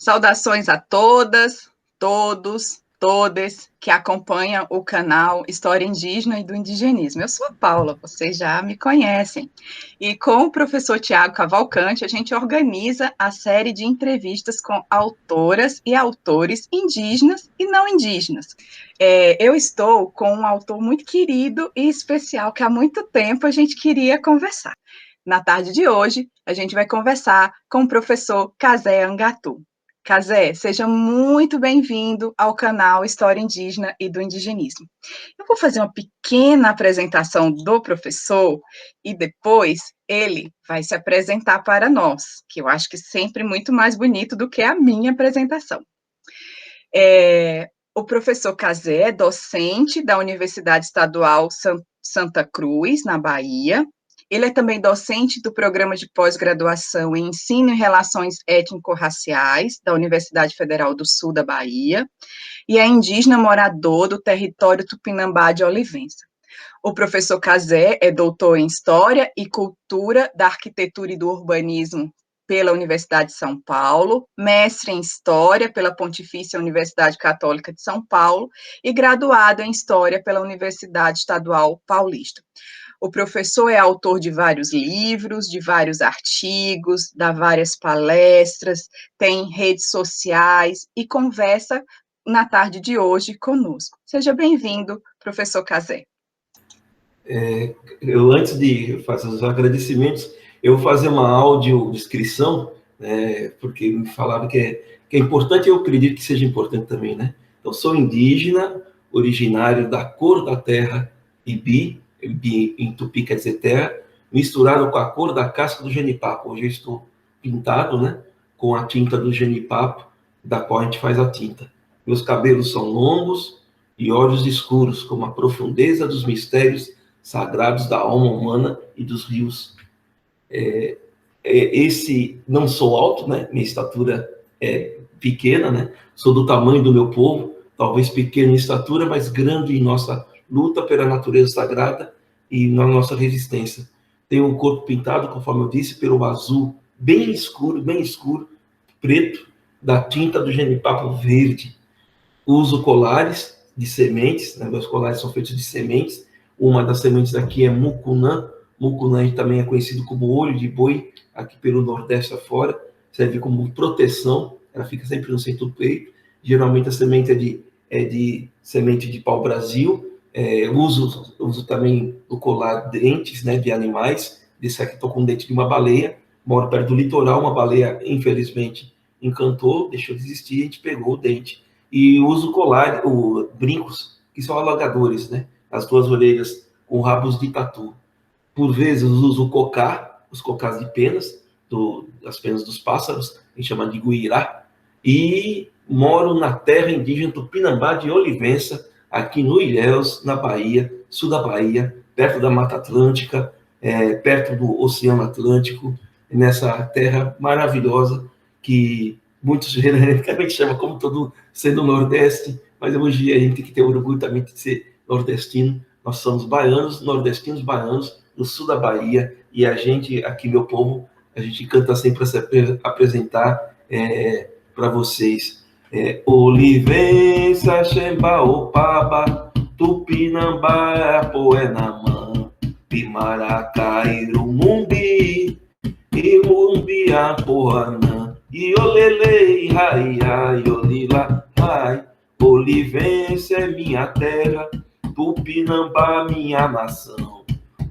Saudações a todas, todos, todes que acompanham o canal História Indígena e do Indigenismo. Eu sou a Paula, vocês já me conhecem. E com o professor Tiago Cavalcante, a gente organiza a série de entrevistas com autoras e autores indígenas e não indígenas. Eu estou com um autor muito querido e especial que há muito tempo a gente queria conversar. Na tarde de hoje, a gente vai conversar com o professor Kazé Angatu. Kazé, seja muito bem-vindo ao canal História Indígena e do Indigenismo. Eu vou fazer uma pequena apresentação do professor e depois ele vai se apresentar para nós, que eu acho que sempre muito mais bonito do que a minha apresentação. O professor Kazé é docente da Universidade Estadual Santa Cruz, na Bahia. Ele é também docente do programa de pós-graduação em Ensino e Relações Étnico-Raciais da Universidade Federal do Sul da Bahia e é indígena morador do território Tupinambá de Olivença. O professor Kazé é doutor em História e Cultura da Arquitetura e do Urbanismo pela Universidade de São Paulo, mestre em História pela Pontifícia Universidade Católica de São Paulo e graduado em História pela Universidade Estadual Paulista. O professor é autor de vários livros, de vários artigos, dá várias palestras, tem redes sociais e conversa na tarde de hoje conosco. Seja bem-vindo, professor Kazé. Antes de fazer os agradecimentos, eu vou fazer uma audiodescrição, porque me falaram que é importante, e eu acredito que seja importante também, né? Então, sou indígena, originário da cor da terra, Ibi em tupi quer dizer terra, misturado com a cor da casca do genipapo. Hoje eu estou pintado, né, com a tinta do genipapo, da qual a gente faz a tinta. Meus cabelos são longos e olhos escuros, como a profundeza dos mistérios sagrados da alma humana e dos rios. Não sou alto, né, minha estatura é pequena, né, sou do tamanho do meu povo, talvez pequeno em estatura, mas grande em nossa luta pela natureza sagrada e na nossa resistência. Tenho o corpo pintado, conforme eu disse, pelo azul bem escuro, preto, da tinta do genipapo verde. Uso colares de sementes, né? Meus colares são feitos de sementes. Uma das sementes aqui é mucunã. Mucunã também é conhecido como olho de boi, aqui pelo Nordeste afora. Serve como proteção, ela fica sempre no centro do peito. Geralmente a semente é de semente de pau-brasil. Uso também o colar dentes, né, de animais. Desse aqui estou com o dente de uma baleia. Moro perto do litoral, uma baleia, infelizmente, encantou, deixou de existir, a gente pegou o dente. E uso brincos, que são alagadores, né? As duas orelhas com rabos de tatu. Por vezes uso os cocás de penas, as penas dos pássaros, a gente chama de guirá. E moro na terra indígena Tupinambá de Olivença, aqui no Ilhéus, na Bahia, sul da Bahia, perto da Mata Atlântica, perto do Oceano Atlântico, nessa terra maravilhosa que muitos genericamente chamam como todo sendo Nordeste, mas hoje a gente tem que ter orgulho também de ser nordestino. Nós somos baianos, nordestinos baianos, do sul da Bahia, e a gente, aqui, meu povo, a gente canta sempre para se apresentar para vocês. Olivença, Xemba, Opaba, Tupinambá, Poenamã, Pimaracá, Irumumbi, Irumbiá, Poanã, Iolele, Rai, Rai, Olila, Rai. Olivença é minha terra, Tupinambá, minha nação.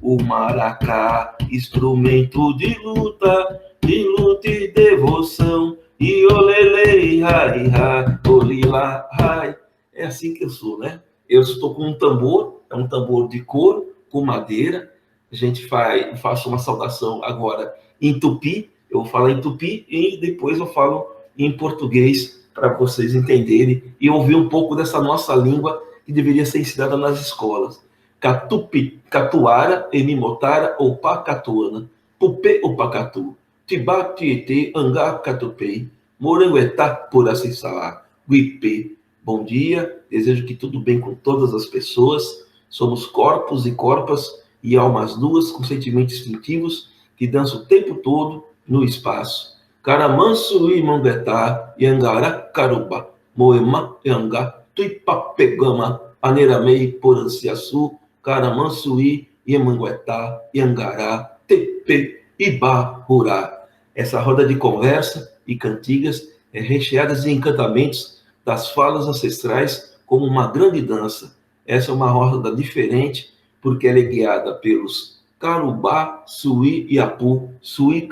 O maracá, instrumento de luta e devoção. Iolele, Rai, Rai, Olila, Rai. É assim que eu sou, né? Eu estou com um tambor, é um tambor de couro, com madeira. A gente faço uma saudação agora em tupi, eu vou falar em tupi e depois eu falo em português para vocês entenderem e ouvir um pouco dessa nossa língua que deveria ser ensinada nas escolas. Catupi, catuara, enimotara ou pacatuana, pupê ou pacatu, tibá, tietê, angá, catupei, moranguetá, puracissá, guipê. Bom dia, desejo que tudo bem com todas as pessoas. Somos corpos e corpas e almas duas com sentimentos instintivos que dançam o tempo todo no espaço. Caramansuí, Manguetá, Yangara, Caruba, Moema, Yanga, Tuipapegama, Aneramei, Poranciaçu, Caramansuí, Iemanguetá, Yangará, Tepe, Ibarurá. Essa roda de conversa e cantigas é recheada de encantamentos das falas ancestrais como uma grande dança. Essa é uma roda diferente porque ela é guiada pelos Carubá, Suí e Apu, Suí,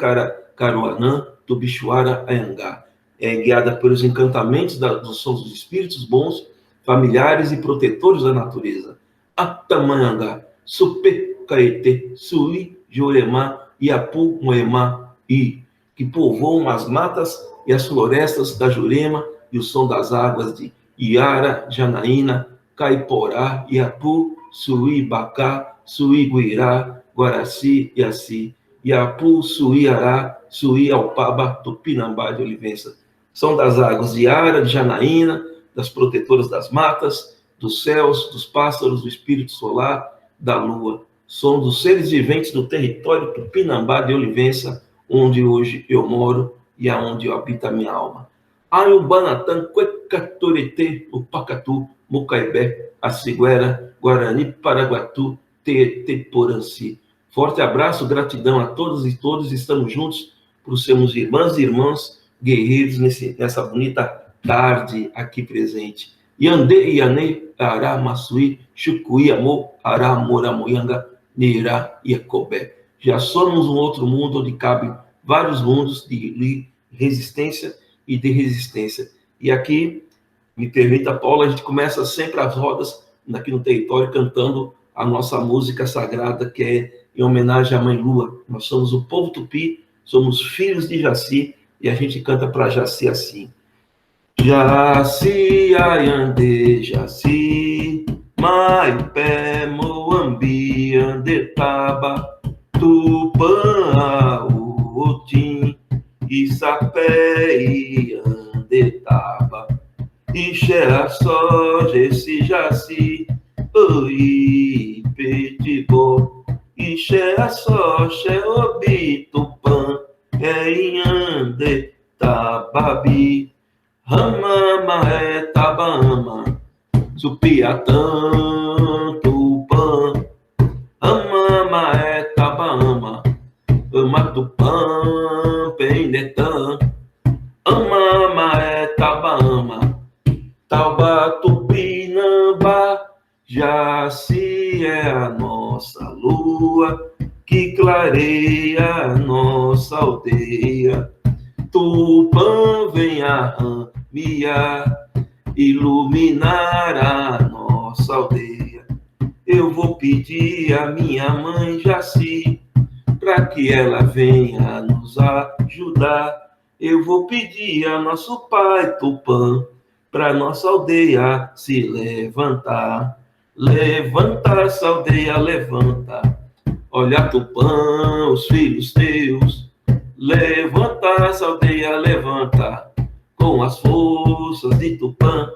Caruanã, Tubixuara, Anhangá. É guiada pelos encantamentos dos sons dos espíritos bons, familiares e protetores da natureza. Atamanhangá, Supê, Caetê, Suí, Juremá, Iapu, Moemá e que povoam as matas e as florestas da Jurema e o som das águas de Iara, Janaína, Caiporá, Iapu, Suí, Bacá, Suí, Guirá, Guaraci, Iaci, Iapu, Suí, Ará, Suí, Alpaba, Tupinambá de Olivença. São das águas de Iara, de Janaína, das protetoras das matas, dos céus, dos pássaros, do espírito solar, da lua. Som dos seres viventes do território Tupinambá de Olivença, onde hoje eu moro e aonde habita a minha alma. Ayumbanatã, Cuecatorete, Upacatu, Mucaibé, Aciguera, Guarani, Paraguatu, Teteporanci. Forte abraço, gratidão a todos e todos, estamos juntos por sermos irmãs e irmãos guerreiros nessa bonita tarde aqui presente. Yande, Iane, Ará, Massuí, Chucuí, Amor, Ará, Moramoyanga, Neirá e Ecobé. Já somos um outro mundo onde cabem vários mundos de resistência e de resistência. E aqui, me permita, Paula, a gente começa sempre as rodas aqui no território cantando a nossa música sagrada, que é em homenagem à Mãe Lua. Nós somos o povo tupi, somos filhos de Jaci, e a gente canta para Jaci assim. Jaci, Ayande, Jaci, Maipé, Moambi, Andetaba, Tupã, Uotim, Isapé e Andetaba, Ixé, Só, Jeci, Jaci, Oi, Petibó, Ixé, Só, Xeobi, Tupã, Andetababi, Rama, Tabama, Supiatã, Tupã, Rama, Tabama, Amatupã, Pendetã, Amama, Tabama, Taubatupinambá, Jaci é a nossa lua, que clareia a nossa aldeia. Tupã vem arramiar, iluminar a nossa aldeia. Eu vou pedir à minha mãe Jaci, para que ela venha nos ajudar. Eu vou pedir a nosso pai Tupã, para nossa aldeia se levantar. Levanta essa aldeia, levanta. Olha, Tupã, os filhos teus. Levanta essa aldeia, levanta, com as forças de Tupã.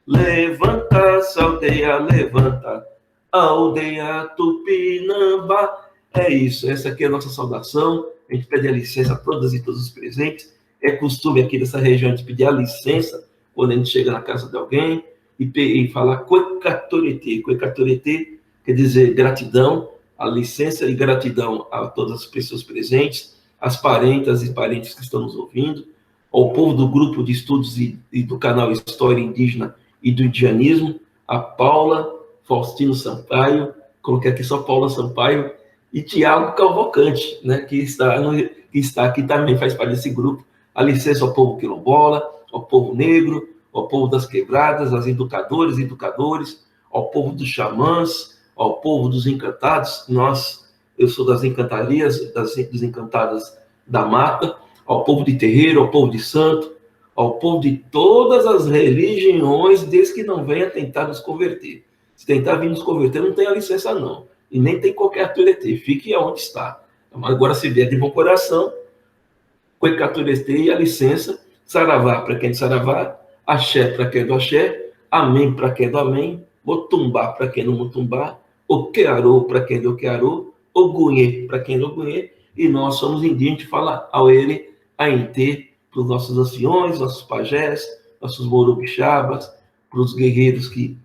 Levanta essa aldeia, levanta, a aldeia Tupinambá. É isso, essa aqui é a nossa saudação. A gente pede a licença a todas e todos os presentes. É costume aqui dessa região de pedir a licença quando a gente chega na casa de alguém e falar Cuecatorete. Cuecatorete quer dizer gratidão, a licença e gratidão a todas as pessoas presentes, as parentas e parentes que estão nos ouvindo, ao povo do grupo de estudos e do canal História Indígena e do Indianismo, a Paula, Faustino Sampaio, coloquei aqui só Paula Sampaio, e Tiago Calvocante, né, que está aqui também, faz parte desse grupo. A licença ao povo quilombola, ao povo negro, ao povo das quebradas, aos educadores e educadores, ao povo dos xamãs, ao povo dos encantados. Eu sou das encantarias, dos encantadas da mata, ao povo de terreiro, ao povo de santo, ao povo de todas as religiões, desde que não venha tentar nos converter. Se tentar vir nos converter, não tem a licença não, e nem tem qualquer aturetê, fique aonde está. Agora, se vier de bom coração, Cuecaturete e a licença, saravá para quem é de saravá, axé para quem é do axé, amém para quem é do amém, motumbá para quem é do motumbá, oquearô para quem é do oquearô, ogunhê para quem é do ogunhê, e nós somos indígenas, a gente fala auere, ANT, para os nossos anciões, nossos pajés, nossos morubixabas, para os guerreiros que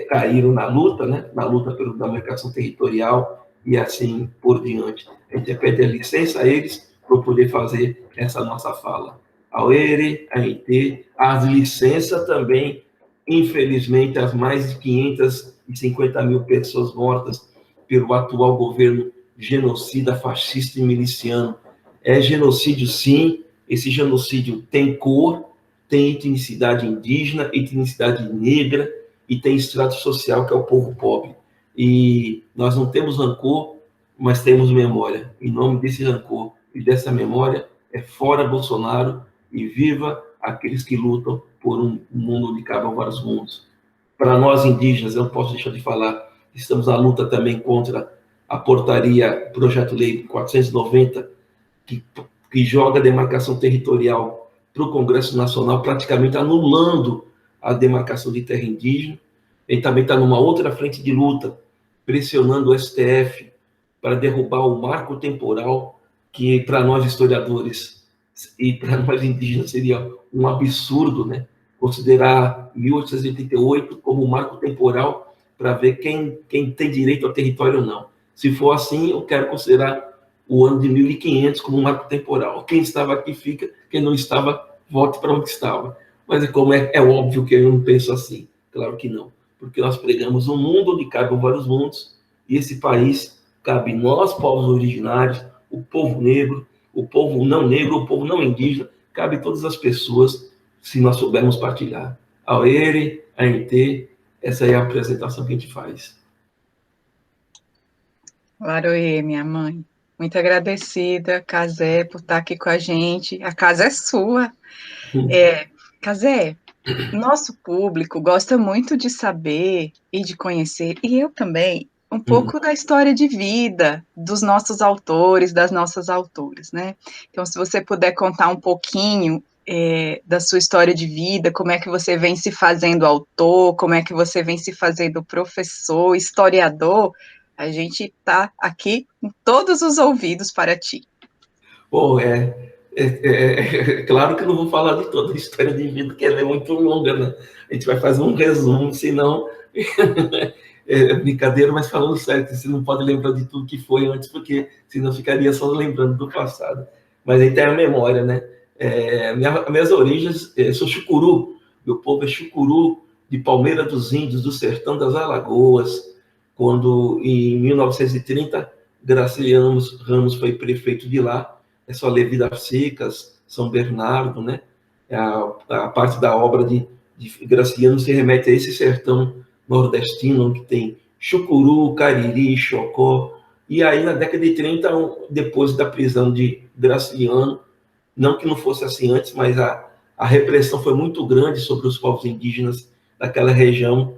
caíram na luta, né? Na luta pela demarcação territorial e assim por diante. A gente pede licença a eles para poder fazer essa nossa fala. Ao ERE, a ANT, as licenças também, infelizmente, as mais de 550 mil pessoas mortas pelo atual governo genocida, fascista e miliciano. É genocídio, sim. Esse genocídio tem cor, tem etnicidade indígena, etnicidade negra e tem estrato social, que é o povo pobre. E nós não temos rancor, mas temos memória. Em nome desse rancor e dessa memória, é fora Bolsonaro e viva aqueles que lutam por um mundo onde cabam vários mundos. Para nós indígenas, eu não posso deixar de falar, estamos à luta também contra a portaria, projeto lei 490, que joga a demarcação territorial para o Congresso Nacional, praticamente anulando a demarcação de terra indígena. Ele também está numa outra frente de luta, pressionando o STF para derrubar o marco temporal, que para nós historiadores e para nós indígenas seria um absurdo, né? Considerar 1888 como um marco temporal para ver quem tem direito ao território ou não. Se for assim, eu quero considerar o ano de 1500 como um marco temporal. Quem estava aqui fica, quem não estava, volte para onde estava. Mas é óbvio que eu não penso assim. Claro que não. Porque nós pregamos um mundo onde cabem vários mundos, e esse país cabe nós, povos originários, o povo negro, o povo não indígena, cabe todas as pessoas, se nós soubermos partilhar. Ao ERE, a ANT, essa é a apresentação que a gente faz. Laroê, minha mãe. Muito agradecida, Cazé, por estar aqui com a gente. A casa é sua. Cazé, nosso público gosta muito de saber e de conhecer, e eu também, um pouco da história de vida dos nossos autores, das nossas autoras, né? Então, se você puder contar um pouquinho da sua história de vida, como é que você vem se fazendo autor, como é que você vem se fazendo professor, historiador, a gente está aqui com todos os ouvidos para ti. Bom, claro que eu não vou falar de toda a história de vida, que ela é muito longa, né? A gente vai fazer um resumo, senão é brincadeira, mas falando sério, você não pode lembrar de tudo que foi antes, porque senão ficaria só lembrando do passado. Mas aí tem a memória, né? Minhas origens, sou chucuru, meu povo é chucuru, de Palmeira dos Índios, do sertão das Alagoas, quando em 1930 Graciliano Ramos foi prefeito de lá. É só Levi das Secas, São Bernardo, né? A parte da obra de Graciliano se remete a esse sertão nordestino, que tem Chucuru, Cariri, Chocó. E aí, na década de 30, depois da prisão de Graciliano, não que não fosse assim antes, mas a repressão foi muito grande sobre os povos indígenas daquela região,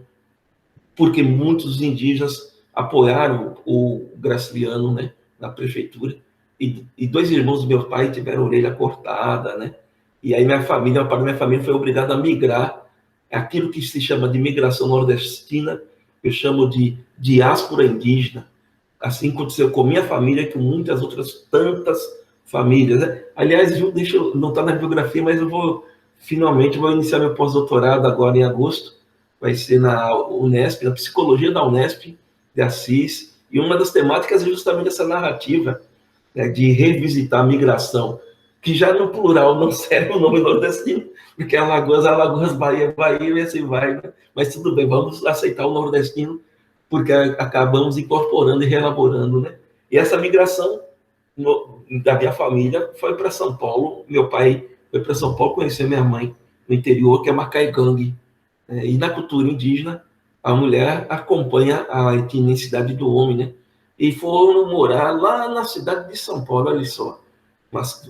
porque muitos indígenas apoiaram o Graciliano, né, na prefeitura. E dois irmãos do meu pai tiveram a orelha cortada, né? E aí a parte da minha família foi obrigada a migrar. Aquilo que se chama de migração nordestina, eu chamo de diáspora indígena. Assim aconteceu com minha família e com muitas outras tantas famílias, né? Aliás, não está na biografia, mas finalmente vou iniciar meu pós-doutorado agora em agosto. Vai ser na Unesp, na psicologia da Unesp de Assis. E uma das temáticas é justamente essa narrativa, né, de revisitar a migração, que já no plural não serve o nome nordestino, porque Alagoas, Bahia, e assim vai, né? Mas tudo bem, vamos aceitar o nordestino, porque acabamos incorporando e reelaborando, né? E essa migração da minha família foi para São Paulo. Meu pai foi para São Paulo conhecer minha mãe no interior, que é Macaigangue. E na cultura indígena, a mulher acompanha a etnicidade do homem, né? E foram morar lá na cidade de São Paulo, olha só,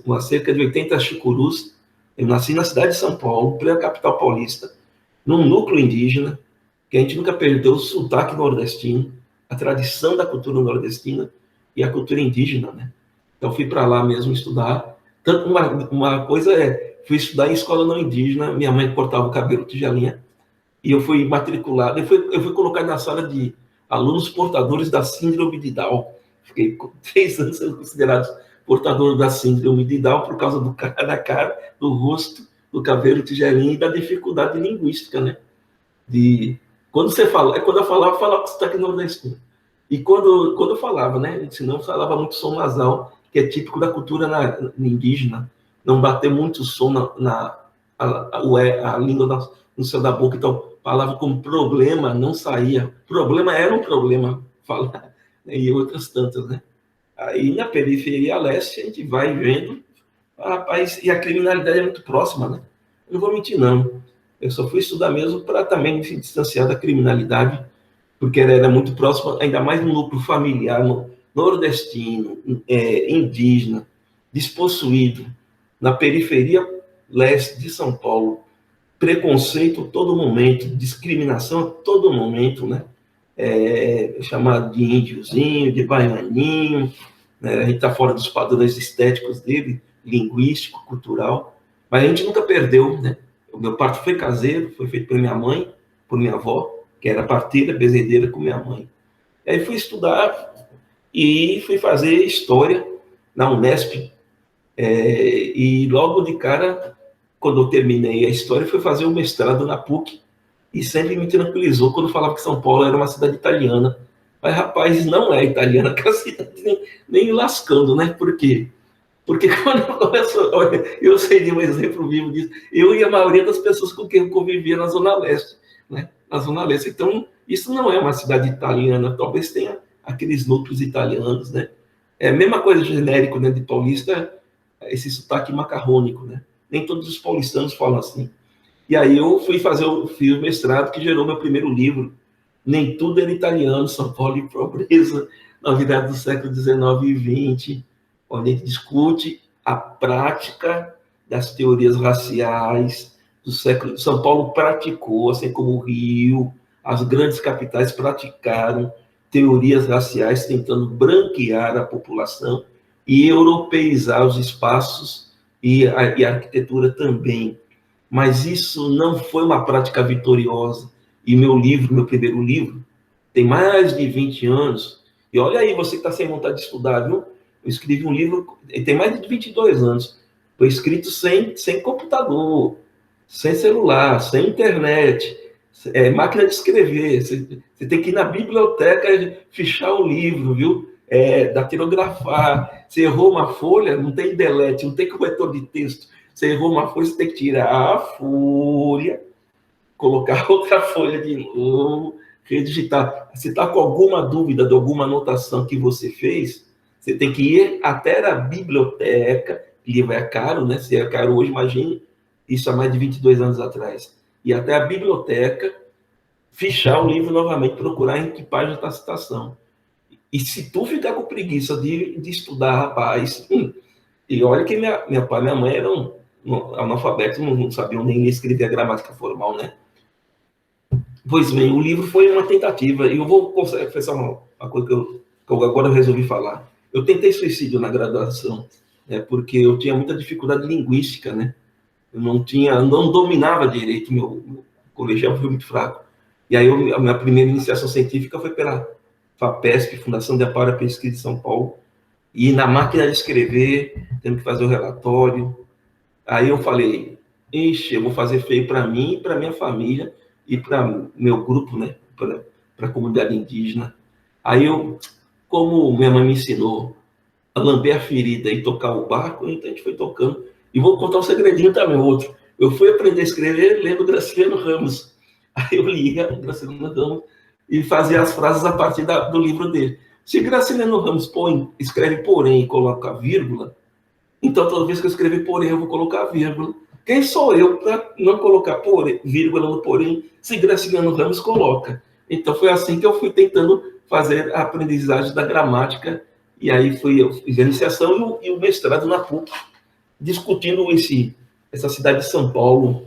uma cerca de 80 chucurus. Eu nasci na cidade de São Paulo, plena capital paulista, num núcleo indígena, que a gente nunca perdeu o sotaque nordestino, a tradição da cultura nordestina e a cultura indígena, né? Então fui para lá mesmo estudar. Tanto uma coisa fui estudar em escola não indígena, minha mãe cortava o cabelo tigelinha, e eu fui matriculado, eu fui colocado na sala de alunos portadores da síndrome de Down. Fiquei com 3 anos sendo considerado portador da síndrome de Down por causa da cara, do rosto, do cabelo tigelinho e da dificuldade linguística, né? Quando você fala, quando eu falava com sotaque nordestino. E quando eu falava, né? Senão eu falava muito som nasal, que é típico da cultura indígena, não bater muito som a língua no céu da boca, então palavra como problema não saía. Problema era um problema falar, né? E outras tantas, né? Aí na periferia leste a gente vai vendo, rapaz, e a criminalidade é muito próxima, né? Eu não vou mentir, não. Eu só fui estudar mesmo para também me distanciar da criminalidade, porque ela era muito próxima, ainda mais no núcleo familiar, nordestino, indígena, despossuído, na periferia leste de São Paulo, preconceito a todo momento, discriminação a todo momento, né? Chamado de índiozinho, de baianinho, né? A gente está fora dos padrões estéticos dele, linguístico, cultural, mas a gente nunca perdeu, né? O meu parto foi caseiro, foi feito por minha mãe, por minha avó, que era parteira, bezedeira com minha mãe. Aí fui estudar e fui fazer história na Unesp, e logo de cara, quando eu terminei a história, fui fazer um mestrado na PUC, e sempre me tranquilizou quando falava que São Paulo era uma cidade italiana. Mas, rapaz, não é italiana, que a cidade nem lascando, né? Por quê? Porque quando eu começo, eu sei de um exemplo vivo disso, eu e a maioria das pessoas com quem eu convivia na Zona Leste, né? Na Zona Leste. Então, isso não é uma cidade italiana, talvez tenha aqueles núcleos italianos, né? É a mesma coisa genérico, né, de paulista, esse sotaque macarrônico, né? Nem todos os paulistanos falam assim. E aí eu fiz o mestrado que gerou meu primeiro livro, Nem Tudo Era Italiano, São Paulo e Pobreza, Novidade do século XIX e XX, onde a gente discute a prática das teorias raciais do século. São Paulo praticou, assim como o Rio, as grandes capitais praticaram teorias raciais tentando branquear a população e europeizar os espaços e a arquitetura também. Mas isso não foi uma prática vitoriosa. E meu primeiro livro, tem mais de 20 anos, e olha aí, você que está sem vontade de estudar, viu? Eu escrevi um livro, tem mais de 22 anos, foi escrito sem computador, sem celular, sem internet, máquina de escrever, você tem que ir na biblioteca fichar o livro, viu? Datilografar, você errou uma folha, não tem delete, não tem corretor de texto, você errou uma folha, você tem que tirar a folha, colocar outra folha de novo, redigitar. Se está com alguma dúvida de alguma anotação que você fez, você tem que ir até a biblioteca, livro é caro, né? Se é caro hoje, imagine isso há mais de 22 anos atrás. Ir até a biblioteca, fichar o livro novamente, procurar em que página está a citação. E se tu ficar com preguiça de estudar, rapaz, e olha que meu pai e minha mãe eram analfabetos, não sabiam nem escrever a gramática formal, né? Pois bem, o livro foi uma tentativa, e eu vou confessar uma coisa que eu agora resolvi falar. Eu tentei suicídio na graduação, né, porque eu tinha muita dificuldade linguística, né? Eu não dominava direito, meu colegial foi muito fraco. E aí a minha primeira iniciação científica foi pela FAPESP, Fundação de Amparo à Pesquisa de São Paulo, e na máquina de escrever, tendo que fazer o relatório. Aí eu falei, eu vou fazer feio para mim e para minha família, e para meu grupo, né, para a comunidade indígena. Aí como minha mãe me ensinou a lamber a ferida e tocar o barco, então a gente foi tocando. E vou contar um segredinho também, outro. Eu fui aprender a escrever lendo Graciliano Ramos. Aí eu lia o Graciliano Ramos e fazia as frases a partir do livro dele. Se Graciliano Ramos escreve porém e coloca vírgula, então toda vez que eu escrever porém eu vou colocar vírgula. Quem sou eu para não colocar vírgula no porém, se Graciliano Ramos coloca? Então foi assim que eu fui tentando fazer a aprendizagem da gramática, e aí eu fiz a iniciação e o mestrado na PUC, discutindo essa cidade de São Paulo,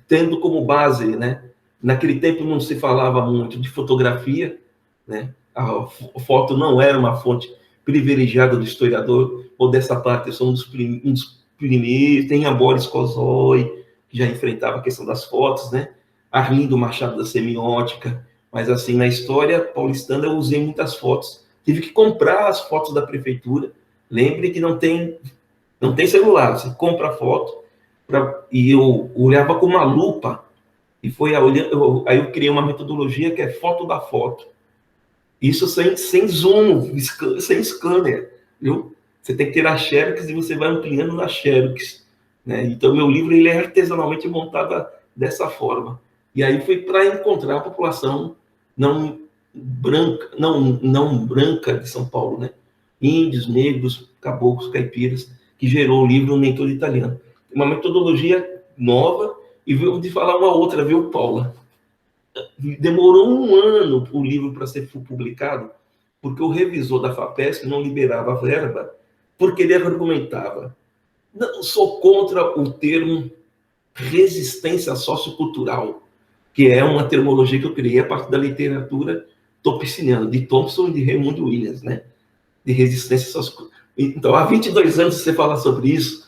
tendo como base, né? Naquele tempo não se falava muito de fotografia, né? A foto não era uma fonte privilegiada do historiador, ou dessa parte eu sou um dos primeiros, tem a Boris Kozoy, que já enfrentava a questão das fotos, né? Arlindo Machado da Semiótica, mas assim, na história paulistana eu usei muitas fotos, tive que comprar as fotos da prefeitura, Lembre que não tem celular, você compra a foto, e eu olhava com uma lupa, e aí eu criei uma metodologia que é foto da foto. Isso sem zoom, sem scanner, viu? Você tem que ter a xerox e você vai ampliando na xerox, né? Então, meu livro ele é artesanalmente montado dessa forma. E aí foi para encontrar a população não branca de São Paulo, né? Índios, negros, caboclos, caipiras, que gerou o livro Mentor Italiano. Uma metodologia nova, e vou te falar uma outra, viu, Paula? Demorou um ano o livro para ser publicado, porque o revisor da FAPESP não liberava a verba, porque ele argumentava: não, sou contra o termo resistência sociocultural, que é uma terminologia que eu criei a partir da literatura topsiniana, de Thompson e de Raymond Williams, né? De resistência sociocultural. Então, há 22 anos você fala sobre isso,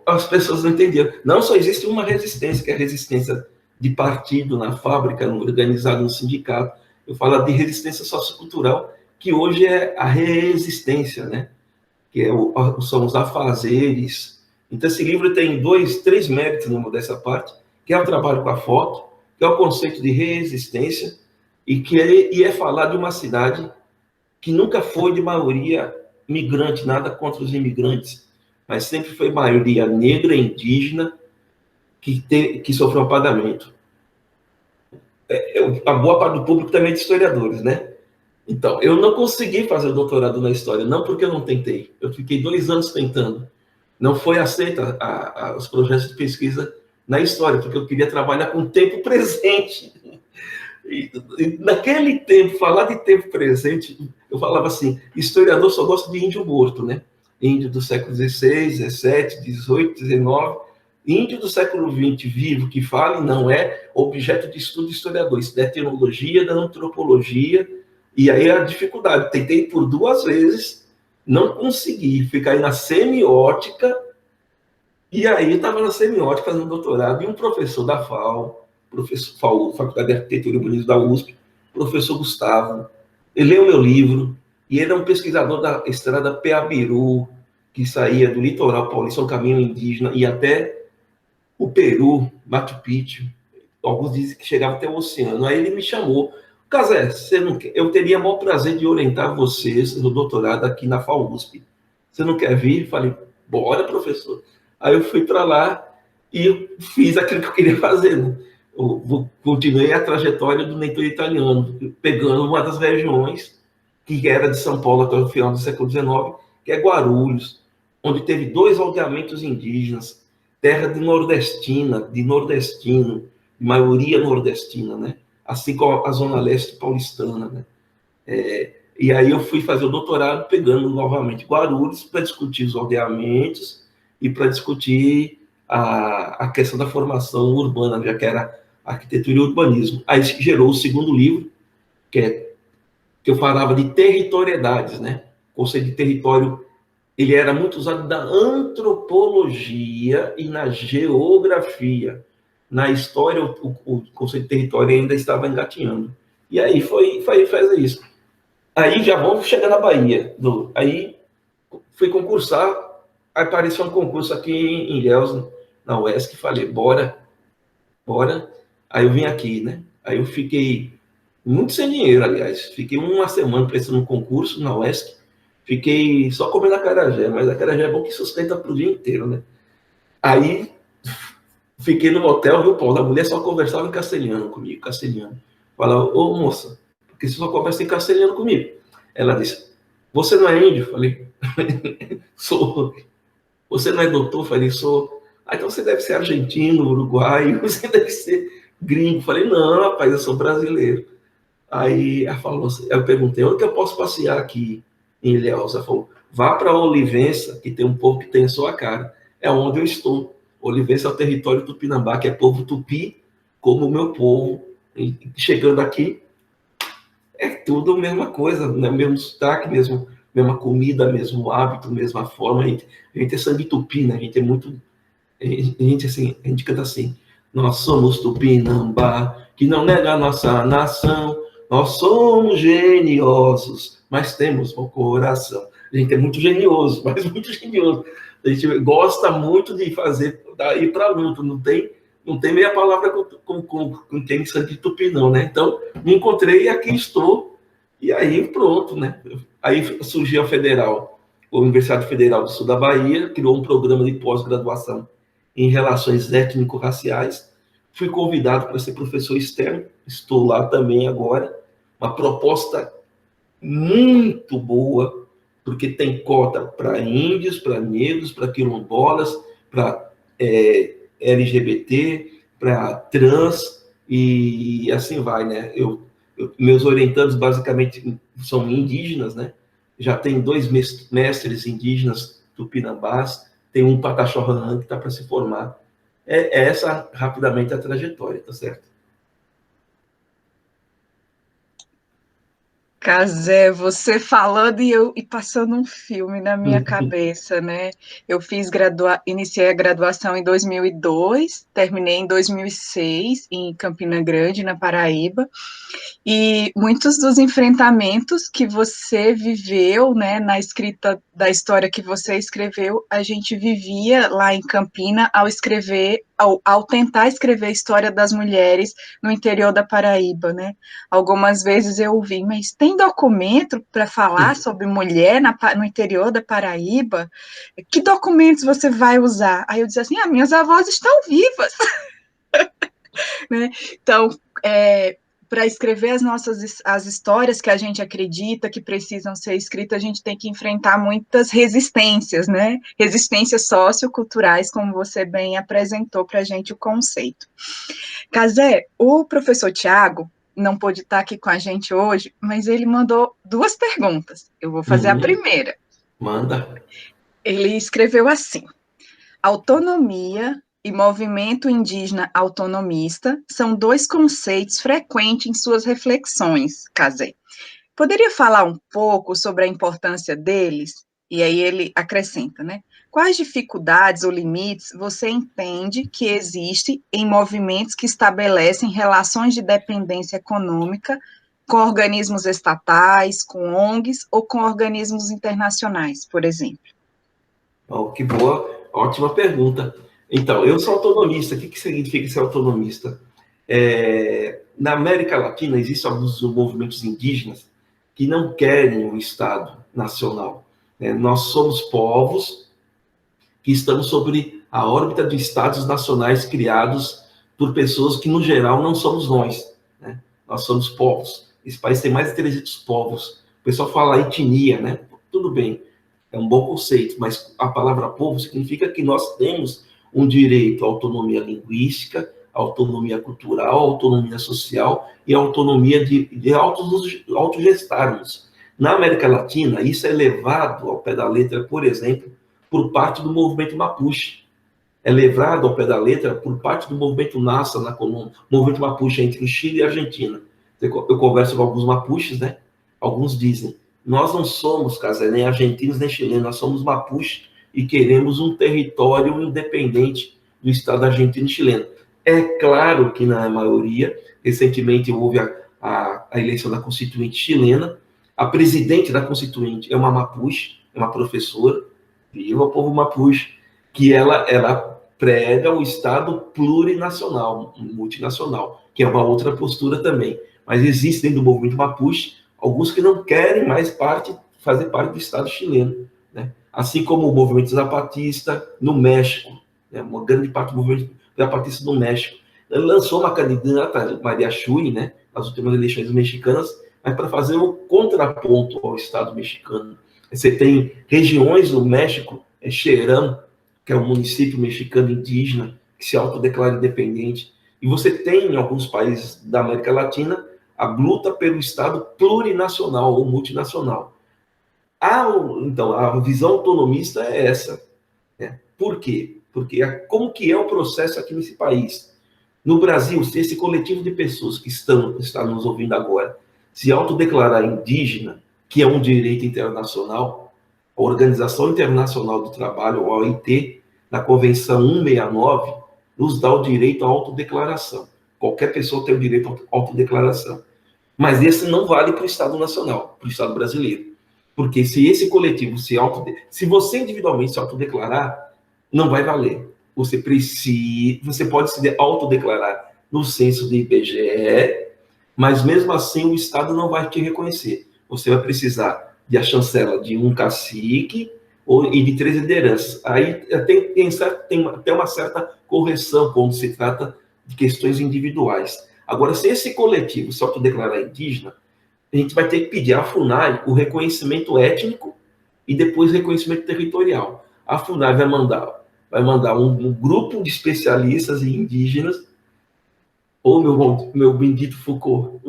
as pessoas não entenderam. Não só existe uma resistência, que é a resistência de partido na fábrica, organizado no sindicato. Eu falo de resistência sociocultural, que hoje é a resistência, né? Que são os afazeres. Então, esse livro tem 3 méritos numa dessa parte, que é o trabalho com a foto, que é o conceito de resistência, e é falar de uma cidade que nunca foi de maioria migrante, nada contra os imigrantes, mas sempre foi maioria negra e indígena que sofreu apagamento. A boa parte do público também é de historiadores, né? Então, eu não consegui fazer o doutorado na história, não porque eu não tentei. Eu fiquei 2 anos tentando. Não foi aceita os projetos de pesquisa na história, porque eu queria trabalhar com o tempo presente. E naquele tempo, falar de tempo presente, eu falava assim, historiador só gosta de índio morto, né? Índio do século XVI, XVII, XVIII, XIX. Índio do século XX vivo que fala não é objeto de estudo de historiador. Isso é etnologia, da antropologia. E aí a dificuldade. Tentei por 2 vezes, não consegui. Ficar aí na semiótica. E aí estava na semiótica fazendo doutorado. E um professor da FAO, Faculdade de Arquitetura e Urbanismo da USP, professor Gustavo, ele leu meu livro. E ele é um pesquisador da estrada Peabiru, que saía do litoral paulista, um caminho indígena, e até o Peru, Machu Picchu. Alguns dizem que chegava até o oceano. Aí ele me chamou. Casé, eu teria o maior prazer de orientar vocês no doutorado aqui na FAUSP. Você não quer vir? Falei, bora, professor. Aí eu fui para lá e fiz aquilo que eu queria fazer, né? Eu continuei a trajetória do Mentor Italiano, pegando uma das regiões que era de São Paulo até o final do século XIX, que é Guarulhos, onde teve 2 aldeamentos indígenas, terra de nordestino, de maioria nordestina, né? Assim como a Zona Leste paulistana, né? E aí eu fui fazer o doutorado pegando novamente Guarulhos para discutir os aldeamentos e para discutir a questão da formação urbana, já que era arquitetura e urbanismo. Aí gerou o segundo livro, que eu falava de territoriedades, né? O conceito de território, ele era muito usado na antropologia e na geografia. Na história, o conceito de território ainda estava engatinhando. E aí foi fazer isso. Aí já vamos chegar na Bahia. Aí fui concursar, aí apareceu um concurso aqui em Ilhéus, na UESC, falei, bora. Aí eu vim aqui, né? Aí eu fiquei muito sem dinheiro, aliás. Fiquei 1 semana prestando um concurso na UESC. Fiquei só comendo acarajé, mas acarajé é bom que sustenta pro dia inteiro, né? Aí fiquei no hotel, viu, Paulo? A mulher só conversava em castelhano comigo, castelhano. Falava, ô moça, por que você só conversa em castelhano comigo? Ela disse, você não é índio? Falei, sou. Você não é doutor? Falei, sou. Ah, então você deve ser argentino, uruguaio, você deve ser gringo. Falei, não, rapaz, eu sou brasileiro. Aí ela falou, eu perguntei, onde que eu posso passear aqui em Ilhéus? Ela falou, vá para Olivença, que tem um povo que tem a sua cara. É onde eu estou. Olivença é o território tupinambá, que é povo tupi, como o meu povo. E chegando aqui, é tudo a mesma coisa, né? Mesmo sotaque, mesma comida, mesmo hábito, mesma forma. A gente é sangue tupi, né? A gente é muito... A gente canta assim, nós somos tupinambá, que não nega a nossa nação, nós somos geniosos, mas temos bom coração. A gente é muito genioso, mas muito genioso. A gente gosta muito de fazer, ir para a luta, não tem meia palavra com quem sangue tupi, não, né? Então, me encontrei e aqui estou, e aí pronto, né? Aí surgiu a Federal, a Universidade Federal do Sul da Bahia, criou um programa de pós-graduação em relações étnico-raciais. Fui convidado para ser professor externo, estou lá também agora. Uma proposta muito boa, porque tem cota para índios, para negros, para quilombolas, para LGBT, para trans, e assim vai, né? Meus orientandos basicamente são indígenas, né? Já tem 2 mestres indígenas tupinambás, tem um Pataxó Ranran que está para se formar. É essa, rapidamente, a trajetória, tá certo? Cazé, você falando e passando um filme na minha cabeça, né? Eu iniciei a graduação em 2002, terminei em 2006 em Campina Grande, na Paraíba. E muitos dos enfrentamentos que você viveu, né, na escrita da história que você escreveu, a gente vivia lá em Campina ao tentar escrever a história das mulheres no interior da Paraíba, né? Algumas vezes eu ouvi, mas tem documento para falar sobre mulher no interior da Paraíba? Que documentos você vai usar? Aí eu dizia assim, minhas avós estão vivas. Né? Então, para escrever as histórias que a gente acredita que precisam ser escritas, a gente tem que enfrentar muitas resistências, né? Resistências socioculturais, como você bem apresentou para a gente o conceito. Cazé, o professor Tiago não pôde estar aqui com a gente hoje, mas ele mandou 2 perguntas. Eu vou fazer a primeira. Manda. Ele escreveu assim: autonomia e movimento indígena autonomista são 2 conceitos frequentes em suas reflexões, Cazé. Poderia falar um pouco sobre a importância deles? E aí ele acrescenta, né? Quais dificuldades ou limites você entende que existe em movimentos que estabelecem relações de dependência econômica com organismos estatais, com ONGs ou com organismos internacionais, por exemplo? Oh, que boa, ótima pergunta. Então, eu sou autonomista. O que significa ser autonomista? Na América Latina, existem alguns movimentos indígenas que não querem um Estado nacional. Nós somos povos que estamos sobre a órbita de Estados nacionais criados por pessoas que, no geral, não somos nós. Né? Nós somos povos. Esse país tem mais de 300 povos. O pessoal fala etnia, né? Tudo bem. É um bom conceito, mas a palavra povo significa que nós temos um direito à autonomia linguística, autonomia cultural, autonomia social e autonomia de autogestarmos. Na América Latina, isso é levado ao pé da letra, por exemplo, por parte do movimento Mapuche. É levado ao pé da letra por parte do movimento NASA na Colômbia, movimento Mapuche entre o Chile e a Argentina. Eu converso com alguns Mapuches, né? Alguns dizem: nós não somos, Casé, nem argentinos nem chilenos, nós somos Mapuche e queremos um território independente do Estado argentino e chileno. É claro que na maioria, recentemente houve a eleição da Constituinte chilena, a presidente da Constituinte é uma Mapuche, é uma professora, viva o povo Mapuche, que ela prega o Estado plurinacional, multinacional, que é uma outra postura também. Mas existem do movimento Mapuche alguns que não querem mais fazer parte do Estado chileno, né? Assim como o movimento zapatista no México, né? Uma grande parte do movimento zapatista no México. Ele lançou uma candidata, Maria Chuy, né? Nas últimas eleições mexicanas, mas para fazer um contraponto ao Estado mexicano. Você tem regiões do México, Xerán, que é um município mexicano indígena, que se autodeclara independente, e você tem em alguns países da América Latina a luta pelo Estado plurinacional ou multinacional. Então, a visão autonomista é essa. Né? Por quê? Porque como que é o processo aqui nesse país? No Brasil, se esse coletivo de pessoas que está nos ouvindo agora se autodeclarar indígena, que é um direito internacional, a Organização Internacional do Trabalho, a OIT, na Convenção 169, nos dá o direito à autodeclaração. Qualquer pessoa tem o direito à autodeclaração. Mas esse não vale para o Estado nacional, para o Estado brasileiro. Porque se esse coletivo se você individualmente se autodeclarar, não vai valer. Você pode se autodeclarar no censo do IBGE, mas mesmo assim o Estado não vai te reconhecer. Você vai precisar de a chancela de um cacique e de 3 lideranças. Aí tem até uma certa correção quando se trata de questões individuais. Agora, se esse coletivo se autodeclarar indígena, a gente vai ter que pedir à FUNAI o reconhecimento étnico e depois o reconhecimento territorial. A FUNAI vai mandar um grupo de especialistas em indígenas, ou meu bendito Foucault.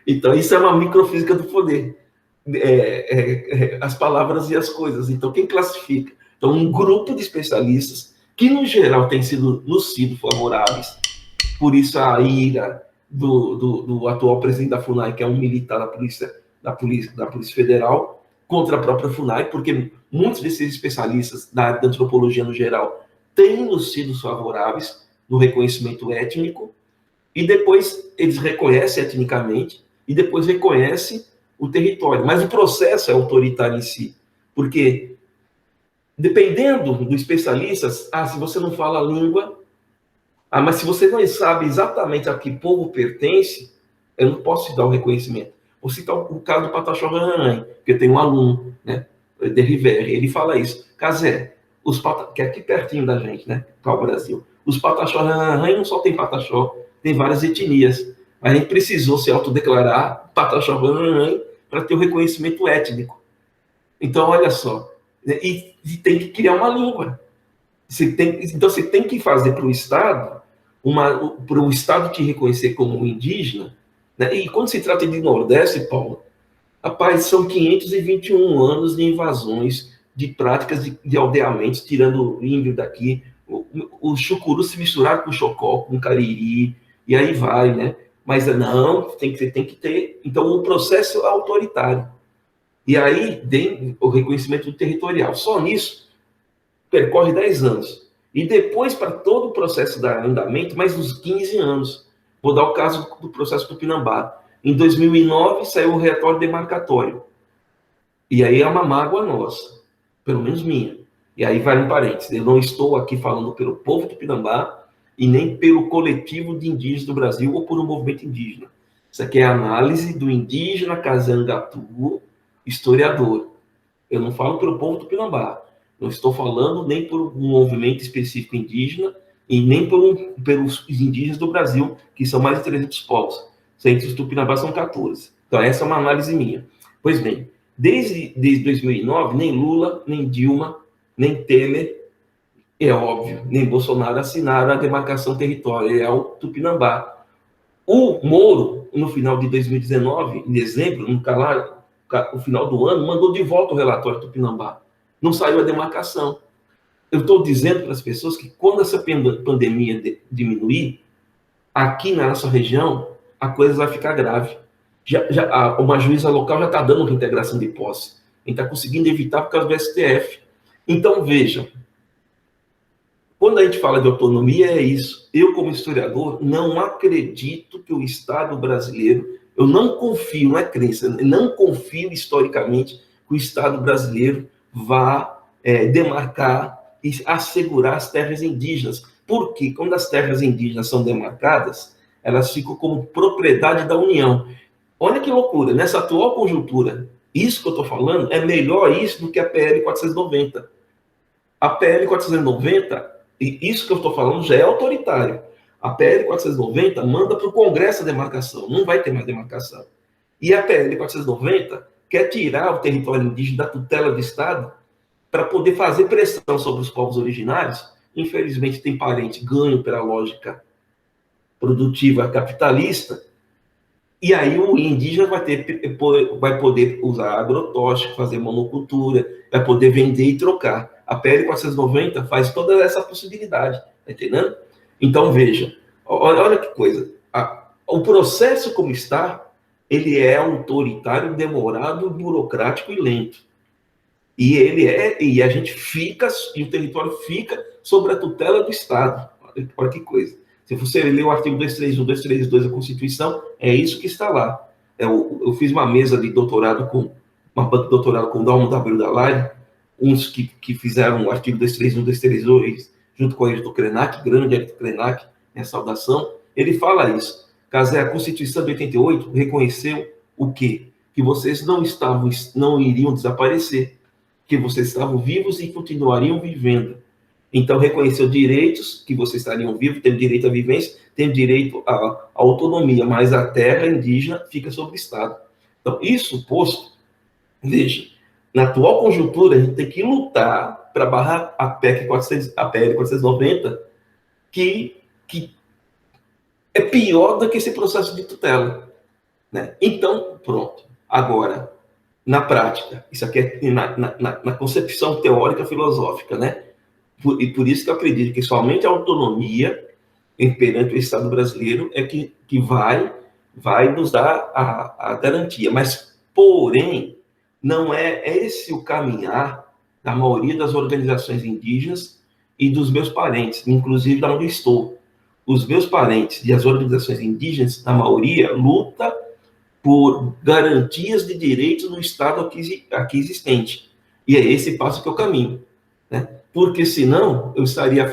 Então, isso é uma microfísica do poder. As palavras e as coisas. Então, quem classifica? Então, um grupo de especialistas que, no geral, nos sido favoráveis. Por isso, a ira do atual presidente da FUNAI, que é um militar da Polícia Federal, contra a própria FUNAI, porque muitos desses especialistas da área da antropologia, no geral, têm nos sido favoráveis no reconhecimento étnico, e depois eles reconhecem etnicamente, e depois reconhecem o território. Mas o processo é autoritário em si, porque, dependendo do especialista, se você não fala a língua, mas se você não sabe exatamente a que povo pertence, eu não posso te dar o reconhecimento. Vou citar o caso do Pataxó Rararãe, que eu tenho um aluno, né, de Rivere, ele fala isso. Casé, que é aqui pertinho da gente, né, para o Brasil. Os Pataxó Rararãe não só tem Pataxó, tem várias etnias. A gente precisou se autodeclarar Pataxó Rararãe para ter o reconhecimento étnico. Então, olha só, e tem que criar uma língua. Então, você tem que fazer para o Estado, para o Estado te reconhecer como indígena, né? E quando se trata de Nordeste, Paulo, rapaz, são 521 anos de invasões, de práticas de aldeamentos, tirando o índio daqui, o chucuru se misturar com o xocó, com o cariri, e aí vai, né? Mas não, tem que ter. Então, o processo é autoritário. E aí, tem o reconhecimento territorial. Só nisso, percorre 10 anos. E depois, para todo o processo de andamento, mais uns 15 anos. Vou dar o caso do processo Tupinambá. Em 2009, saiu o relatório demarcatório. E aí é uma mágoa nossa, pelo menos minha. E aí vai um parênteses. Eu não estou aqui falando pelo povo Tupinambá e nem pelo coletivo de indígenas do Brasil ou por um movimento indígena. Isso aqui é a análise do indígena Kazangatu, historiador. Eu não falo pelo povo Tupinambá. Não estou falando nem por um movimento específico indígena e nem pelos indígenas do Brasil, que são mais de 300 povos. Entre os Tupinambás são 14. Então, essa é uma análise minha. Pois bem, desde 2009, nem Lula, nem Dilma, nem Temer, é óbvio, nem Bolsonaro assinaram a demarcação territorial Tupinambá. O Moro, no final de 2019, em dezembro, no final do ano, mandou de volta o relatório Tupinambá. Não saiu a demarcação. Eu estou dizendo para as pessoas que quando essa pandemia diminuir, aqui na nossa região, a coisa vai ficar grave. Uma juíza local já está dando reintegração de posse. A gente está conseguindo evitar por causa do STF. Então, veja, quando a gente fala de autonomia, é isso. Eu, como historiador, não acredito que o Estado brasileiro, eu não confio, não é crença, não confio historicamente que o Estado brasileiro vá demarcar e assegurar as terras indígenas. Porque quando as terras indígenas são demarcadas, elas ficam como propriedade da União. Olha que loucura, nessa atual conjuntura, isso que eu estou falando é melhor isso do que a PL 490. A PL 490, e isso que eu estou falando já é autoritário. A PL 490 manda para o Congresso a demarcação, não vai ter mais demarcação. E a PL 490 quer tirar o território indígena da tutela do Estado para poder fazer pressão sobre os povos originários. Infelizmente, tem parente ganho pela lógica produtiva capitalista, e aí o indígena vai poder usar agrotóxico, fazer monocultura, vai poder vender e trocar. A PL 490 faz toda essa possibilidade, tá entendendo? Então, veja, olha que coisa. O processo como está, ele é autoritário, demorado, burocrático e lento. E a gente fica, e o território fica sobre a tutela do Estado. Olha que coisa. Se você ler o artigo 231, 232 da Constituição, é isso que está lá. Eu fiz uma mesa de doutorado com uma banca de doutorado com o Dalmo W. Dalari, uns que fizeram o artigo 231, 232, junto com o Ayrton Krenak, grande Ayrton Krenak, minha saudação, ele fala isso. Casé, a Constituição de 88 reconheceu o quê? Que vocês não iriam desaparecer, que vocês estavam vivos e continuariam vivendo. Então, reconheceu direitos, que vocês estariam vivos, tem direito à vivência, tem direito à autonomia, mas a terra indígena fica sob o Estado. Então, isso posto, veja, na atual conjuntura, a gente tem que lutar para barrar a PEC 400, a PL 490, que é pior do que esse processo de tutela, né? Então, pronto. Agora, na prática, isso aqui é na concepção teórica filosófica, né? E por isso que eu acredito que somente a autonomia perante o Estado brasileiro é que vai nos dar a garantia. Mas, porém, não é esse o caminhar da maioria das organizações indígenas e dos meus parentes, inclusive da onde eu estou. Os meus parentes e as organizações indígenas, na maioria, lutam por garantias de direitos no Estado aqui existente. E é esse passo que eu caminho, né? Porque senão eu estaria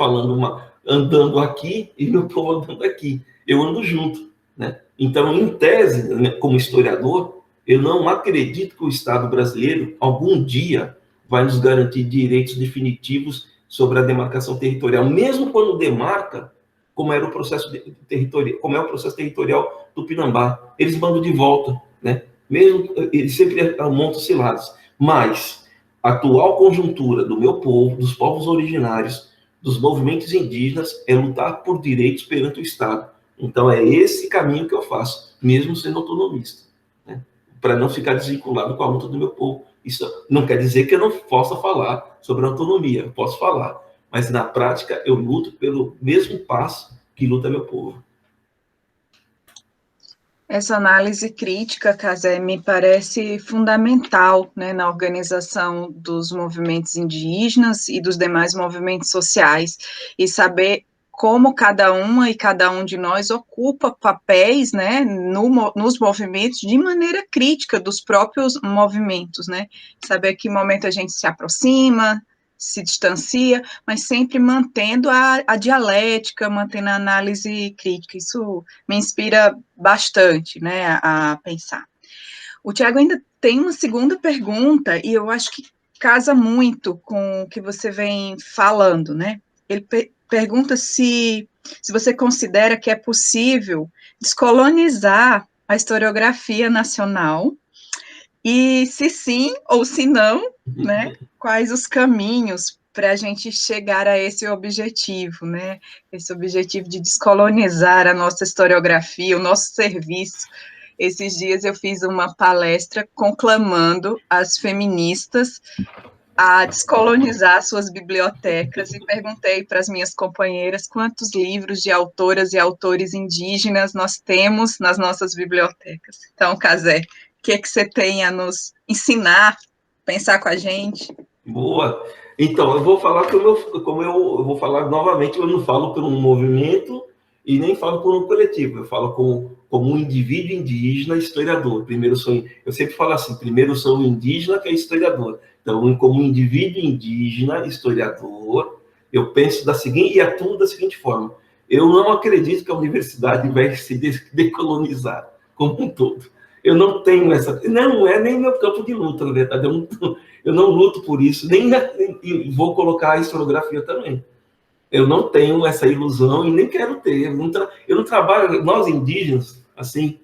andando aqui e meu povo andando aqui. Eu ando junto, né? Então, em tese, né, como historiador, eu não acredito que o Estado brasileiro algum dia vai nos garantir direitos definitivos sobre a demarcação territorial, mesmo quando demarca, como era o processo territorial, como é o processo territorial do Pinambá. Eles mandam de volta, né? Mesmo eles sempre montam ciladas. Mas a atual conjuntura do meu povo, dos povos originários, dos movimentos indígenas, é lutar por direitos perante o Estado. Então é esse caminho que eu faço, mesmo sendo autonomista, né? Para não ficar desvinculado com a luta do meu povo. Isso não quer dizer que eu não possa falar sobre autonomia, eu posso falar, mas na prática eu luto pelo mesmo passo que luta meu povo. Essa análise crítica, Casé, me parece fundamental, né, na organização dos movimentos indígenas e dos demais movimentos sociais, e saber como cada uma e cada um de nós ocupa papéis, né, nos movimentos de maneira crítica dos próprios movimentos, né, saber que momento a gente se aproxima, se distancia, mas sempre mantendo a dialética, mantendo a análise crítica. Isso me inspira bastante, né, a pensar. O Tiago ainda tem uma segunda pergunta, e eu acho que casa muito com o que você vem falando, né? Ele pergunta se você considera que é possível descolonizar a historiografia nacional, e se sim ou se não, né, quais os caminhos para a gente chegar a esse objetivo, né? Esse objetivo de descolonizar a nossa historiografia, o nosso serviço. Esses dias eu fiz uma palestra conclamando as feministas a descolonizar suas bibliotecas e perguntei para as minhas companheiras quantos livros de autoras e autores indígenas nós temos nas nossas bibliotecas. Então, Casé, o que você tem a nos ensinar, pensar com a gente? Boa. Então, eu vou falar como eu vou falar novamente, eu não falo por um movimento e nem falo por um coletivo, eu falo como um indivíduo indígena historiador. Eu sempre falo assim, primeiro sou um indígena que é historiador. Então, como um indivíduo indígena historiador, eu penso e atuo da seguinte forma: eu não acredito que a universidade vai se decolonizar como um todo. Eu não tenho não é nem meu campo de luta, na verdade. Eu não luto por isso, e vou colocar a historiografia também. Eu não tenho essa ilusão e nem quero ter. Eu não trabalho, nós indígenas, assim,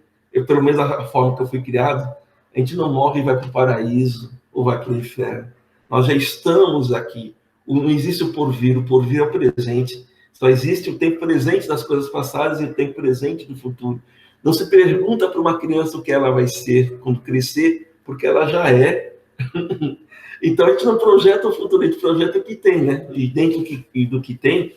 pelo menos a forma que eu fui criado, a gente não morre e vai para o paraíso ou vai para o inferno. Nós já estamos aqui. Não existe o porvir é o presente. Só existe o tempo presente das coisas passadas e o tempo presente do futuro. Não se pergunta para uma criança o que ela vai ser quando crescer, porque ela já é. Então, a gente não projeta o futuro, a gente projeta o que tem, né? E dentro do que tem,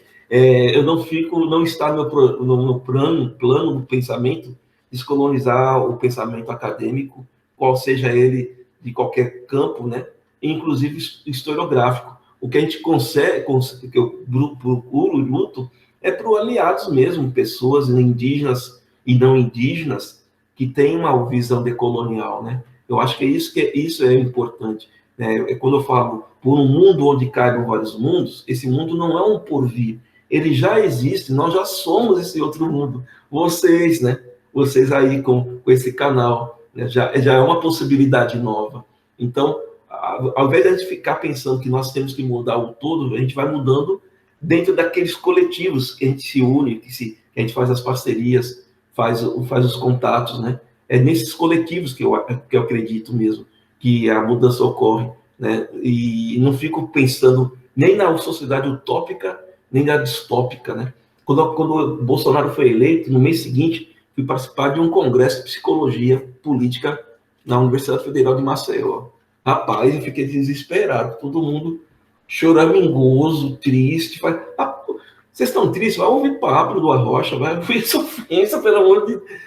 não está no plano do pensamento, descolonizar o pensamento acadêmico, qual seja ele de qualquer campo, né? Inclusive historiográfico. O que a gente consegue, que eu procuro e luto, é para os aliados mesmo, pessoas indígenas e não indígenas que têm uma visão decolonial, né? Eu acho que isso é importante. Né? Quando eu falo por um mundo onde caibam vários mundos, esse mundo não é um porvir, ele já existe, nós já somos esse outro mundo. Vocês, né? Vocês aí com esse canal, né? Já é uma possibilidade nova. Então, ao invés de a gente ficar pensando que nós temos que mudar o todo, a gente vai mudando dentro daqueles coletivos que a gente se une, que a gente faz as parcerias, faz os contatos, né? É nesses coletivos que eu acredito mesmo que a mudança ocorre, né? E não fico pensando nem na sociedade utópica, nem na distópica, né? Quando o Bolsonaro foi eleito, no mês seguinte, fui participar de um congresso de psicologia política na Universidade Federal de Maceió. Rapaz, eu fiquei desesperado, todo mundo choramingoso, triste. Vocês estão tristes? Vai ouvir Pablo do Arrocha, vai ouvir Sofrência, pelo amor de Deus.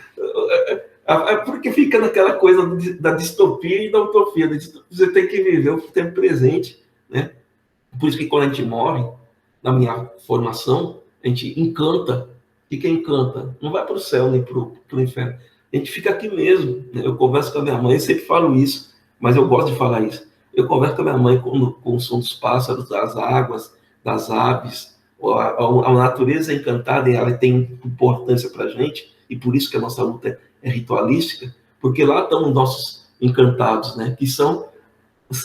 Porque fica naquela coisa da distopia e da utopia. Você tem que viver o tempo presente, né? Por isso que quando a gente morre, na minha formação, a gente encanta. E quem encanta não vai para o céu nem para o inferno. A gente fica aqui mesmo. Né? Eu converso com a minha mãe, eu sempre falo isso, mas eu gosto de falar isso. Eu converso com a minha mãe com o som dos pássaros, das águas, das aves. A natureza encantada, ela tem importância para a gente, e por isso que a nossa luta é ritualística, porque lá estão os nossos encantados, né? Que são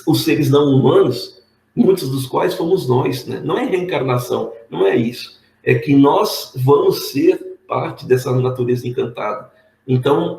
os seres não humanos, muitos dos quais fomos nós, né? Não é reencarnação, não é isso. É que nós vamos ser parte dessa natureza encantada. Então,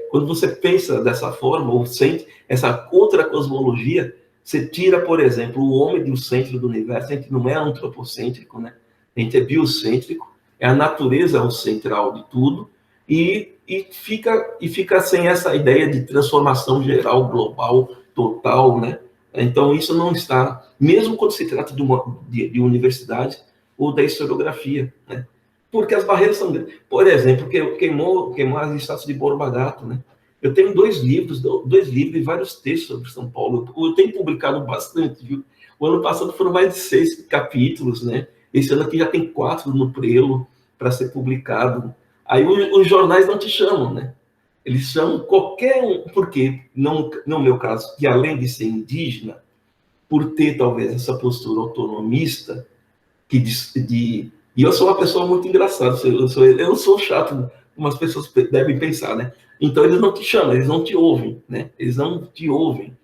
quando você pensa dessa forma, ou sente essa outra cosmologia, você tira, por exemplo, o homem do centro do universo. A gente não é antropocêntrico, né? A gente é biocêntrico, é a natureza o central de tudo, e fica sem essa ideia de transformação geral, global, total, né? Então, isso não está, mesmo quando se trata de universidade ou da historiografia, né? Porque as barreiras são grandes. Por exemplo, queimou as estátuas de Borba Gato, né? Eu tenho dois livros e vários textos sobre São Paulo. Eu tenho publicado bastante, viu? O ano passado foram mais de 6 capítulos, né? Esse ano aqui já tem 4 no prelo para ser publicado. Aí os jornais não te chamam, né? Eles chamam qualquer um, porque, no meu caso, que além de ser indígena, por ter talvez essa postura autonomista, e eu sou uma pessoa muito engraçada, eu não sou chato, como as pessoas devem pensar, né? Então eles não te chamam, eles não te ouvem, né? Eles não te ouvem.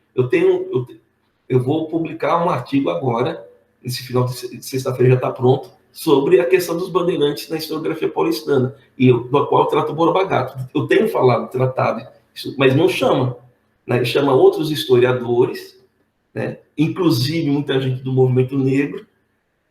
Eu vou publicar um artigo agora, esse final de sexta-feira já está pronto, sobre a questão dos bandeirantes na historiografia paulistana, do qual eu trato o Borba Gato. Eu tenho tratado isso, mas não chama, né? Chama outros historiadores, né? Inclusive muita gente do movimento negro,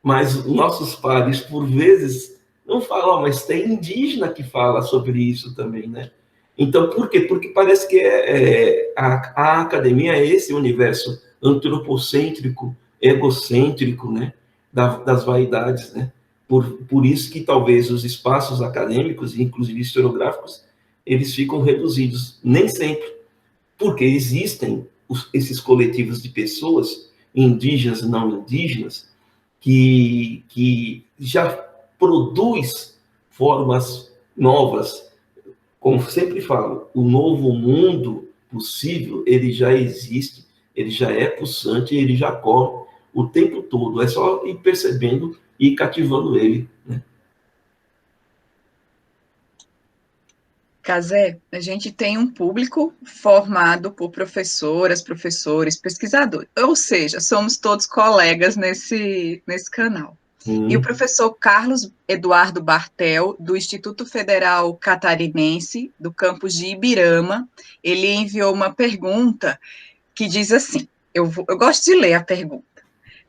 mas nossos pares, por vezes, não falam, mas tem indígena que fala sobre isso também, né? Então, por quê? Porque parece que a academia é esse universo antropocêntrico, egocêntrico, né? Das vaidades, né? Por isso que talvez os espaços acadêmicos, inclusive historiográficos, eles ficam reduzidos. Nem sempre, porque existem esses coletivos de pessoas, indígenas e não indígenas, que já produz formas novas. Como sempre falo, o novo mundo possível, ele já existe, ele já é pulsante, ele já corre o tempo todo. É só ir percebendo e ir cativando ele, né? Cazé, a gente tem um público formado por professoras, professores, pesquisadores, ou seja, somos todos colegas nesse canal. E o professor Carlos Eduardo Bartel, do Instituto Federal Catarinense, do campus de Ibirama, ele enviou uma pergunta que diz assim, eu gosto de ler a pergunta.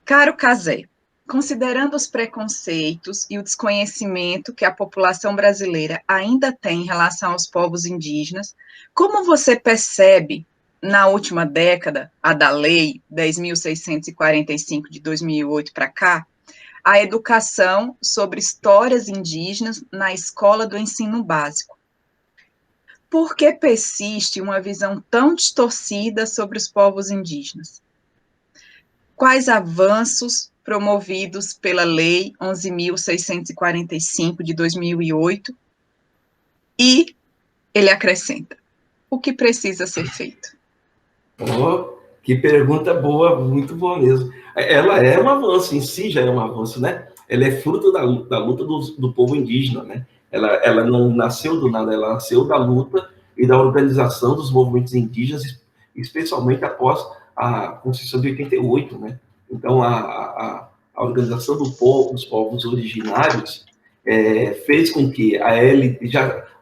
Caro Cazé, considerando os preconceitos e o desconhecimento que a população brasileira ainda tem em relação aos povos indígenas, como você percebe, na última década, a da Lei 10.645 de 2008 para cá, a educação sobre histórias indígenas na escola do ensino básico? Por que persiste uma visão tão distorcida sobre os povos indígenas? Quais avanços promovidos pela Lei 11.645 de 2008? E ele acrescenta: o que precisa ser feito? Oh, que pergunta boa, muito boa mesmo. Ela é um avanço, em si já é um avanço, né? Ela é fruto da luta do povo indígena, né? Ela não nasceu do nada, ela nasceu da luta e da organização dos movimentos indígenas, especialmente após a Constituição de 88, né? Então, a organização dos povos originários fez com que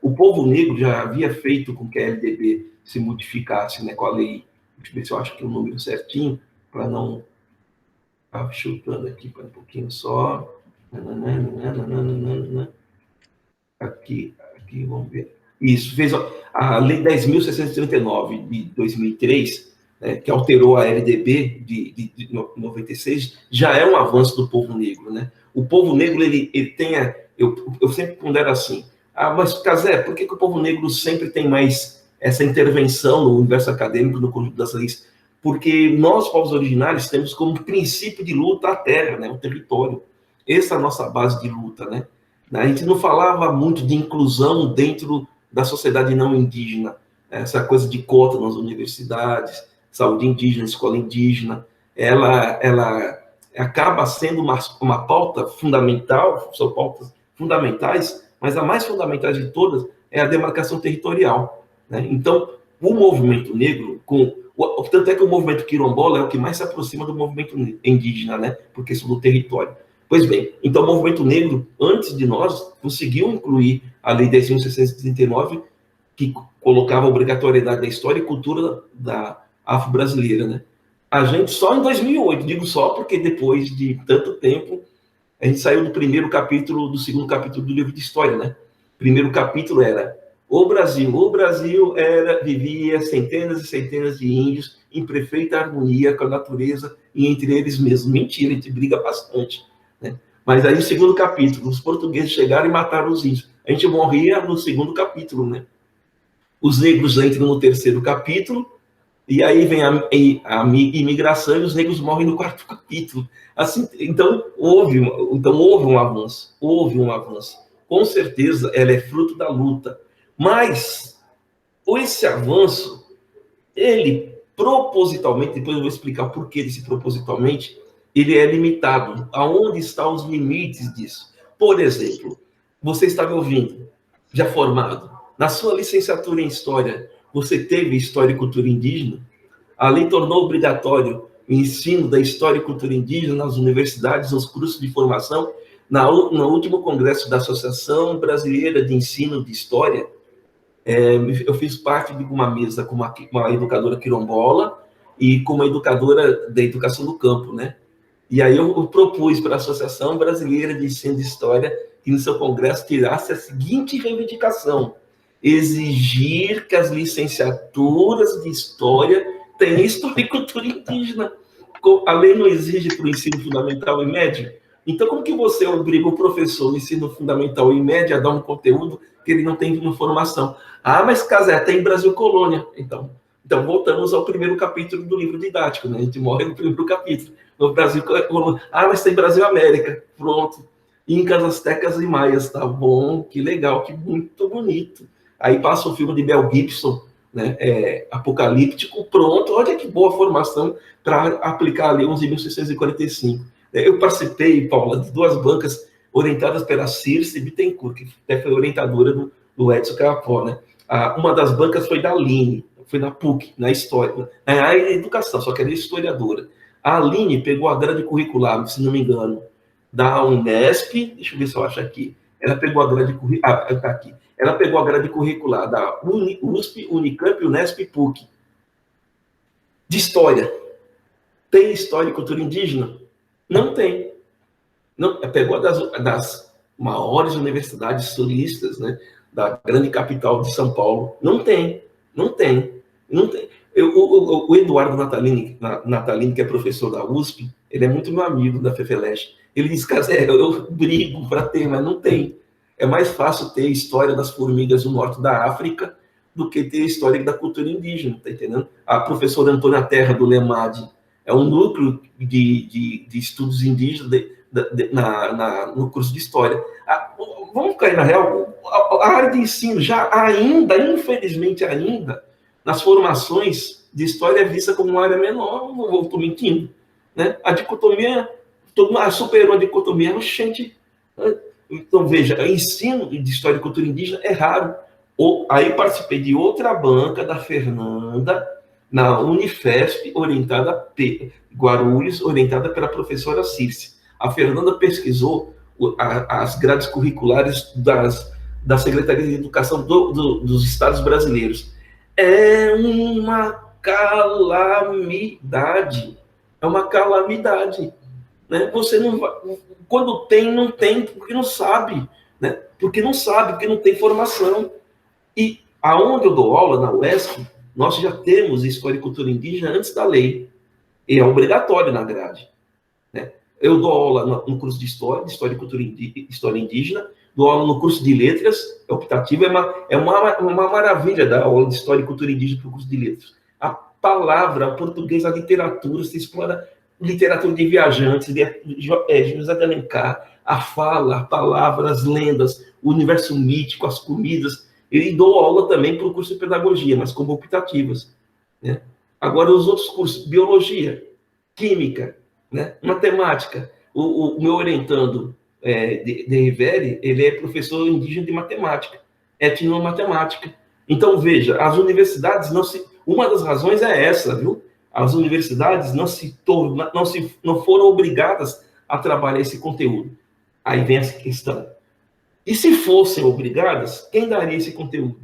o povo negro já havia feito com que a LDB se modificasse, né, com a lei. Deixa eu ver se eu acho que é o número certinho, para não estar chutando aqui para um pouquinho só. Aqui, vamos ver. Isso, fez a Lei 10.639 de 2003, né, que alterou a LDB de 96, já é um avanço do povo negro, né? O povo negro, ele tem eu sempre pondero assim, mas, Cazé, por que o povo negro sempre tem mais essa intervenção no universo acadêmico, no conjunto das leis? Porque nós, povos originários, temos como princípio de luta a terra, né, o território. Essa é a nossa base de luta, né? A gente não falava muito de inclusão dentro da sociedade não indígena, essa coisa de cota nas universidades, saúde indígena, escola indígena, ela acaba sendo uma pauta fundamental, são pautas fundamentais, mas a mais fundamental de todas é a demarcação territorial, né? Então, o movimento negro, tanto é que o movimento quilombola é o que mais se aproxima do movimento indígena, né? Por questão do território. Pois bem, então o movimento negro, antes de nós, conseguiu incluir a Lei 10.639, que colocava a obrigatoriedade da história e cultura da afro-brasileira, né? A gente só em 2008, digo só porque depois de tanto tempo, a gente saiu do segundo capítulo do livro de história, né? O primeiro capítulo era o Brasil vivia centenas e centenas de índios em perfeita harmonia com a natureza e entre eles mesmos. Mentira, a gente briga bastante, né? Mas aí o segundo capítulo, os portugueses chegaram e mataram os índios. A gente morria no segundo capítulo, né? Os negros entram no terceiro capítulo, e aí vem a imigração e os negros morrem no quarto capítulo. Assim, então houve um avanço, Com certeza, ela é fruto da luta. Mas esse avanço, ele propositalmente, depois eu vou explicar por que desse propositalmente, ele é limitado. Aonde estão os limites disso? Por exemplo, você está me ouvindo, já formado, na sua licenciatura em História, você teve História e Cultura Indígena? A lei tornou obrigatório o ensino da História e Cultura Indígena nas universidades, nos cursos de formação. No último congresso da Associação Brasileira de Ensino de História, eu fiz parte de uma mesa com uma educadora quilombola e com uma educadora da educação do campo, né? E aí eu propus para a Associação Brasileira de Ensino de História que no seu congresso tirasse a seguinte reivindicação: exigir que as licenciaturas de História tenham História e Cultura Indígena. A lei não exige para o ensino fundamental e médio. Então, como que você obriga o professor do ensino fundamental e médio a dar um conteúdo que ele não tem informação? Mas Casé, tem Brasil Colônia. Então, voltamos ao primeiro capítulo do livro didático, né? A gente morre no primeiro capítulo. No Brasil Colônia. Mas tem Brasil América. Pronto. Incas, Aztecas e Maias. Tá bom, que legal, que muito bonito. Aí passa o filme de Mel Gibson, né? Apocalíptico, pronto. Olha que boa formação para aplicar a Lei 11.645. Eu participei, Paula, de 2 bancas orientadas pela Circe Bittencourt, que até foi orientadora do Edson Carapó, né? Uma das bancas foi da Aline, foi na PUC, na História, na Educação, só que ela é historiadora. A Aline pegou a grade curricular, se não me engano, da Unesp, deixa eu ver se eu acho aqui. Ela pegou a grade curricular, tá aqui. Ela pegou a grade curricular da USP, Unicamp, Unesp e PUC. De História. Tem História e Cultura Indígena? Não tem. Não, pegou das maiores universidades sulistas, né, da grande capital de São Paulo. Não tem. O Eduardo Natalini, que é professor da USP, ele é muito meu amigo da FEFELESH. Ele diz, Casé, eu brigo para ter, mas não tem. É mais fácil ter história das formigas do norte da África do que ter história da cultura indígena, tá entendendo? A professora Antônia Terra, do LEMAD, é um núcleo de estudos indígenas no curso de História. Vamos cair na real, a área de ensino já infelizmente, nas formações de história é vista como uma área menor, não estou mentindo, né? A dicotomia, todo mundo superou a dicotomia, gente. Então, veja, ensino de história e cultura indígena é raro. Aí participei de outra banca da Fernanda, na Unifesp, orientada Guarulhos, orientada pela professora Circe. A Fernanda pesquisou as grades curriculares da Secretaria de Educação dos Estados brasileiros. É uma calamidade. É uma calamidade. Né? Você não vai, quando tem, não tem, porque não sabe. Né? Porque não sabe, porque não tem formação. E aonde eu dou aula, na UESC, nós já temos História e Cultura Indígena antes da lei. E é obrigatório na grade. Né? Eu dou aula no curso de História e Cultura História Indígena, dou aula no curso de Letras, é optativo, é uma maravilha dar aula de História e Cultura Indígena para o curso de Letras. A palavra, o português, a literatura, você explora literatura de viajantes, José de Alencar, a fala, a palavra, as lendas, o universo mítico, as comidas. E dou aula também para o curso de Pedagogia, mas como optativas. Né? Agora, os outros cursos, Biologia, Química, né? Matemática. O meu orientando, de Riveri, ele é professor indígena de matemática, etnomatemática. Então, veja, as universidades não se... Uma das razões é essa, viu? As universidades não foram obrigadas a trabalhar esse conteúdo. Aí vem essa questão. E se fossem obrigadas, quem daria esse conteúdo?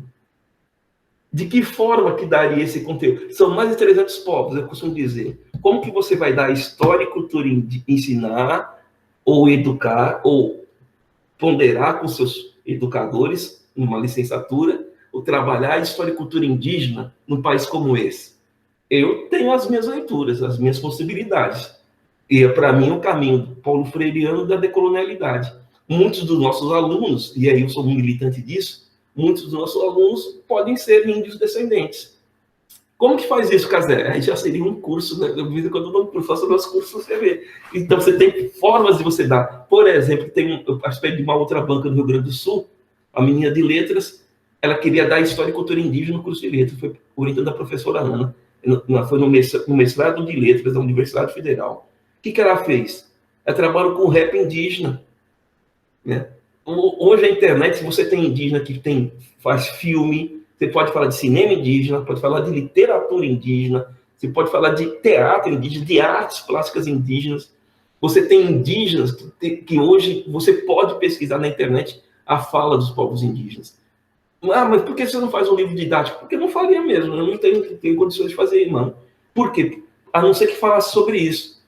De que forma que daria esse conteúdo? São mais de 300 povos, eu costumo dizer. Como que você vai dar história e cultura, ensinar, ou educar, ou ponderar com seus educadores, numa licenciatura, ou trabalhar a história e cultura indígena num país como esse? Eu tenho as minhas leituras, as minhas possibilidades. E, para mim, o caminho Paulo Freireano da decolonialidade. Muitos dos nossos alunos, e aí eu sou um militante disso, muitos dos nossos alunos podem ser índios descendentes. Como que faz isso, Casé? Aí já seria um curso, né? Eu, de vez em quando, eu dou um curso, faço meus cursos, você vê. Então, você tem formas de você dar. Por exemplo, eu participei de uma outra banca no Rio Grande do Sul, a menina de letras, ela queria dar História e Cultura Indígena no curso de letras, foi orientando a professora Ana. Foi no mestrado de letras da Universidade Federal. O que ela fez? Ela trabalha com rap indígena. Né? Hoje a internet, se você tem indígena que faz filme, você pode falar de cinema indígena, pode falar de literatura indígena, você pode falar de teatro indígena, de artes plásticas indígenas. Você tem indígenas que hoje você pode pesquisar na internet a fala dos povos indígenas. Ah, mas por que você não faz um livro didático? Porque eu não faria mesmo, eu não tenho condições de fazer, irmão. Por quê? A não ser que falasse sobre isso.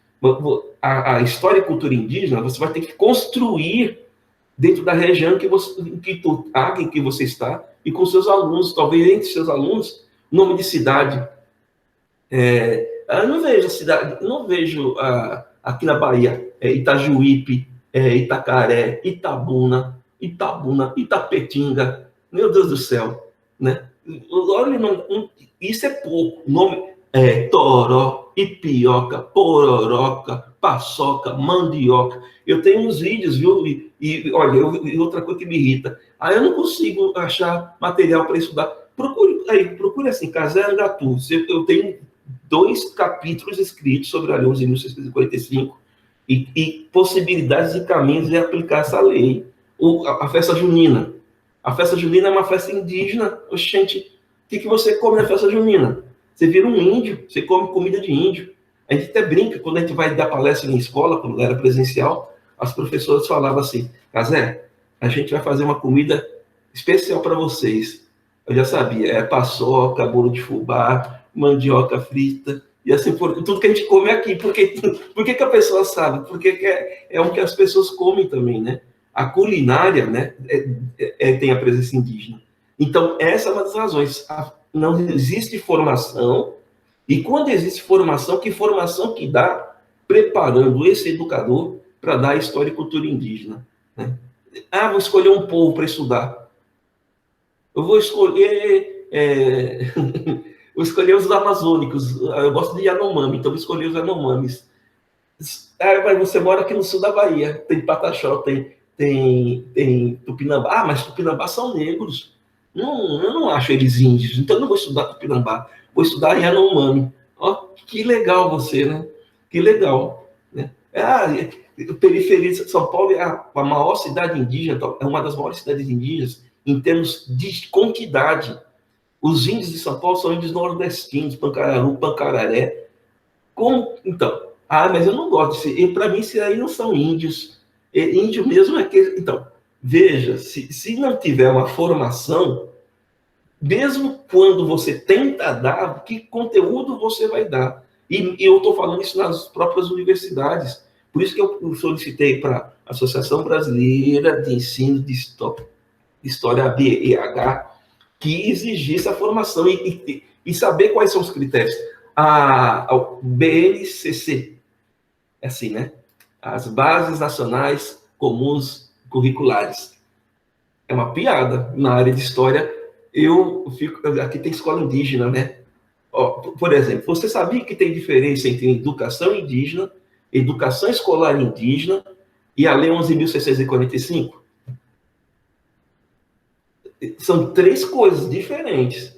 A história e cultura indígena, você vai ter que construir dentro da região em que você está, e com seus alunos, talvez entre seus alunos, nome de cidade. Eu não vejo a cidade, não vejo aqui na Bahia, Itajuípe, Itacaré, Itabuna, Itapetinga. Meu Deus do céu, né? Olha, isso é pouco. Nome Toró, Ipioca, Pororoca, Paçoca, Mandioca. Eu tenho uns vídeos, viu? E olha, outra coisa que me irrita. Aí eu não consigo achar material para estudar. Procure assim, Casé Angatu. Eu tenho 2 capítulos escritos sobre a Lei 11.645 e possibilidades e caminhos de aplicar essa lei. A festa junina. A festa junina é uma festa indígena. Gente, o que você come na festa junina? Você vira um índio, você come comida de índio. A gente até brinca, quando a gente vai dar palestra em escola, quando era presencial, as professoras falavam assim, Casé, a gente vai fazer uma comida especial para vocês. Eu já sabia, paçoca, bolo de fubá, mandioca frita, e assim, tudo que a gente come aqui. Por que a pessoa sabe? Porque é o que as pessoas comem também, né? A culinária, né, tem a presença indígena. Então, essa é uma das razões. Não existe formação, e quando existe formação, que formação que dá preparando esse educador para dar história e cultura indígena? Né? Vou escolher um povo para estudar. Eu vou escolher... vou escolher os amazônicos. Eu gosto de Yanomami, então vou escolher os Yanomamis. Mas você mora aqui no sul da Bahia, tem Pataxó, tem Tupinambá. Mas Tupinambá são negros. Não, eu não acho eles índios, então eu não vou estudar Tupinambá, vou estudar Yanomami. Ó, que legal você, né? Que legal. Né? Periferia de São Paulo é a maior cidade indígena, é uma das maiores cidades indígenas em termos de quantidade. Os índios de São Paulo são índios nordestinos, Pancararu, Pancararé. Como? Então, mas eu não gosto de ser. Para mim, isso aí não são índios. Índio mesmo é aquele. Então, veja, se não tiver uma formação, mesmo quando você tenta dar, que conteúdo você vai dar? E eu estou falando isso nas próprias universidades. Por isso que eu solicitei para a Associação Brasileira de Ensino de História, ABEH, que exigisse a formação e saber quais são os critérios. A BNCC, é assim, né? As Bases Nacionais Comuns Curriculares. É uma piada. Na área de história, aqui tem escola indígena, né? Por exemplo, você sabia que tem diferença entre educação indígena, educação escolar indígena e a Lei 11.645? São três coisas diferentes.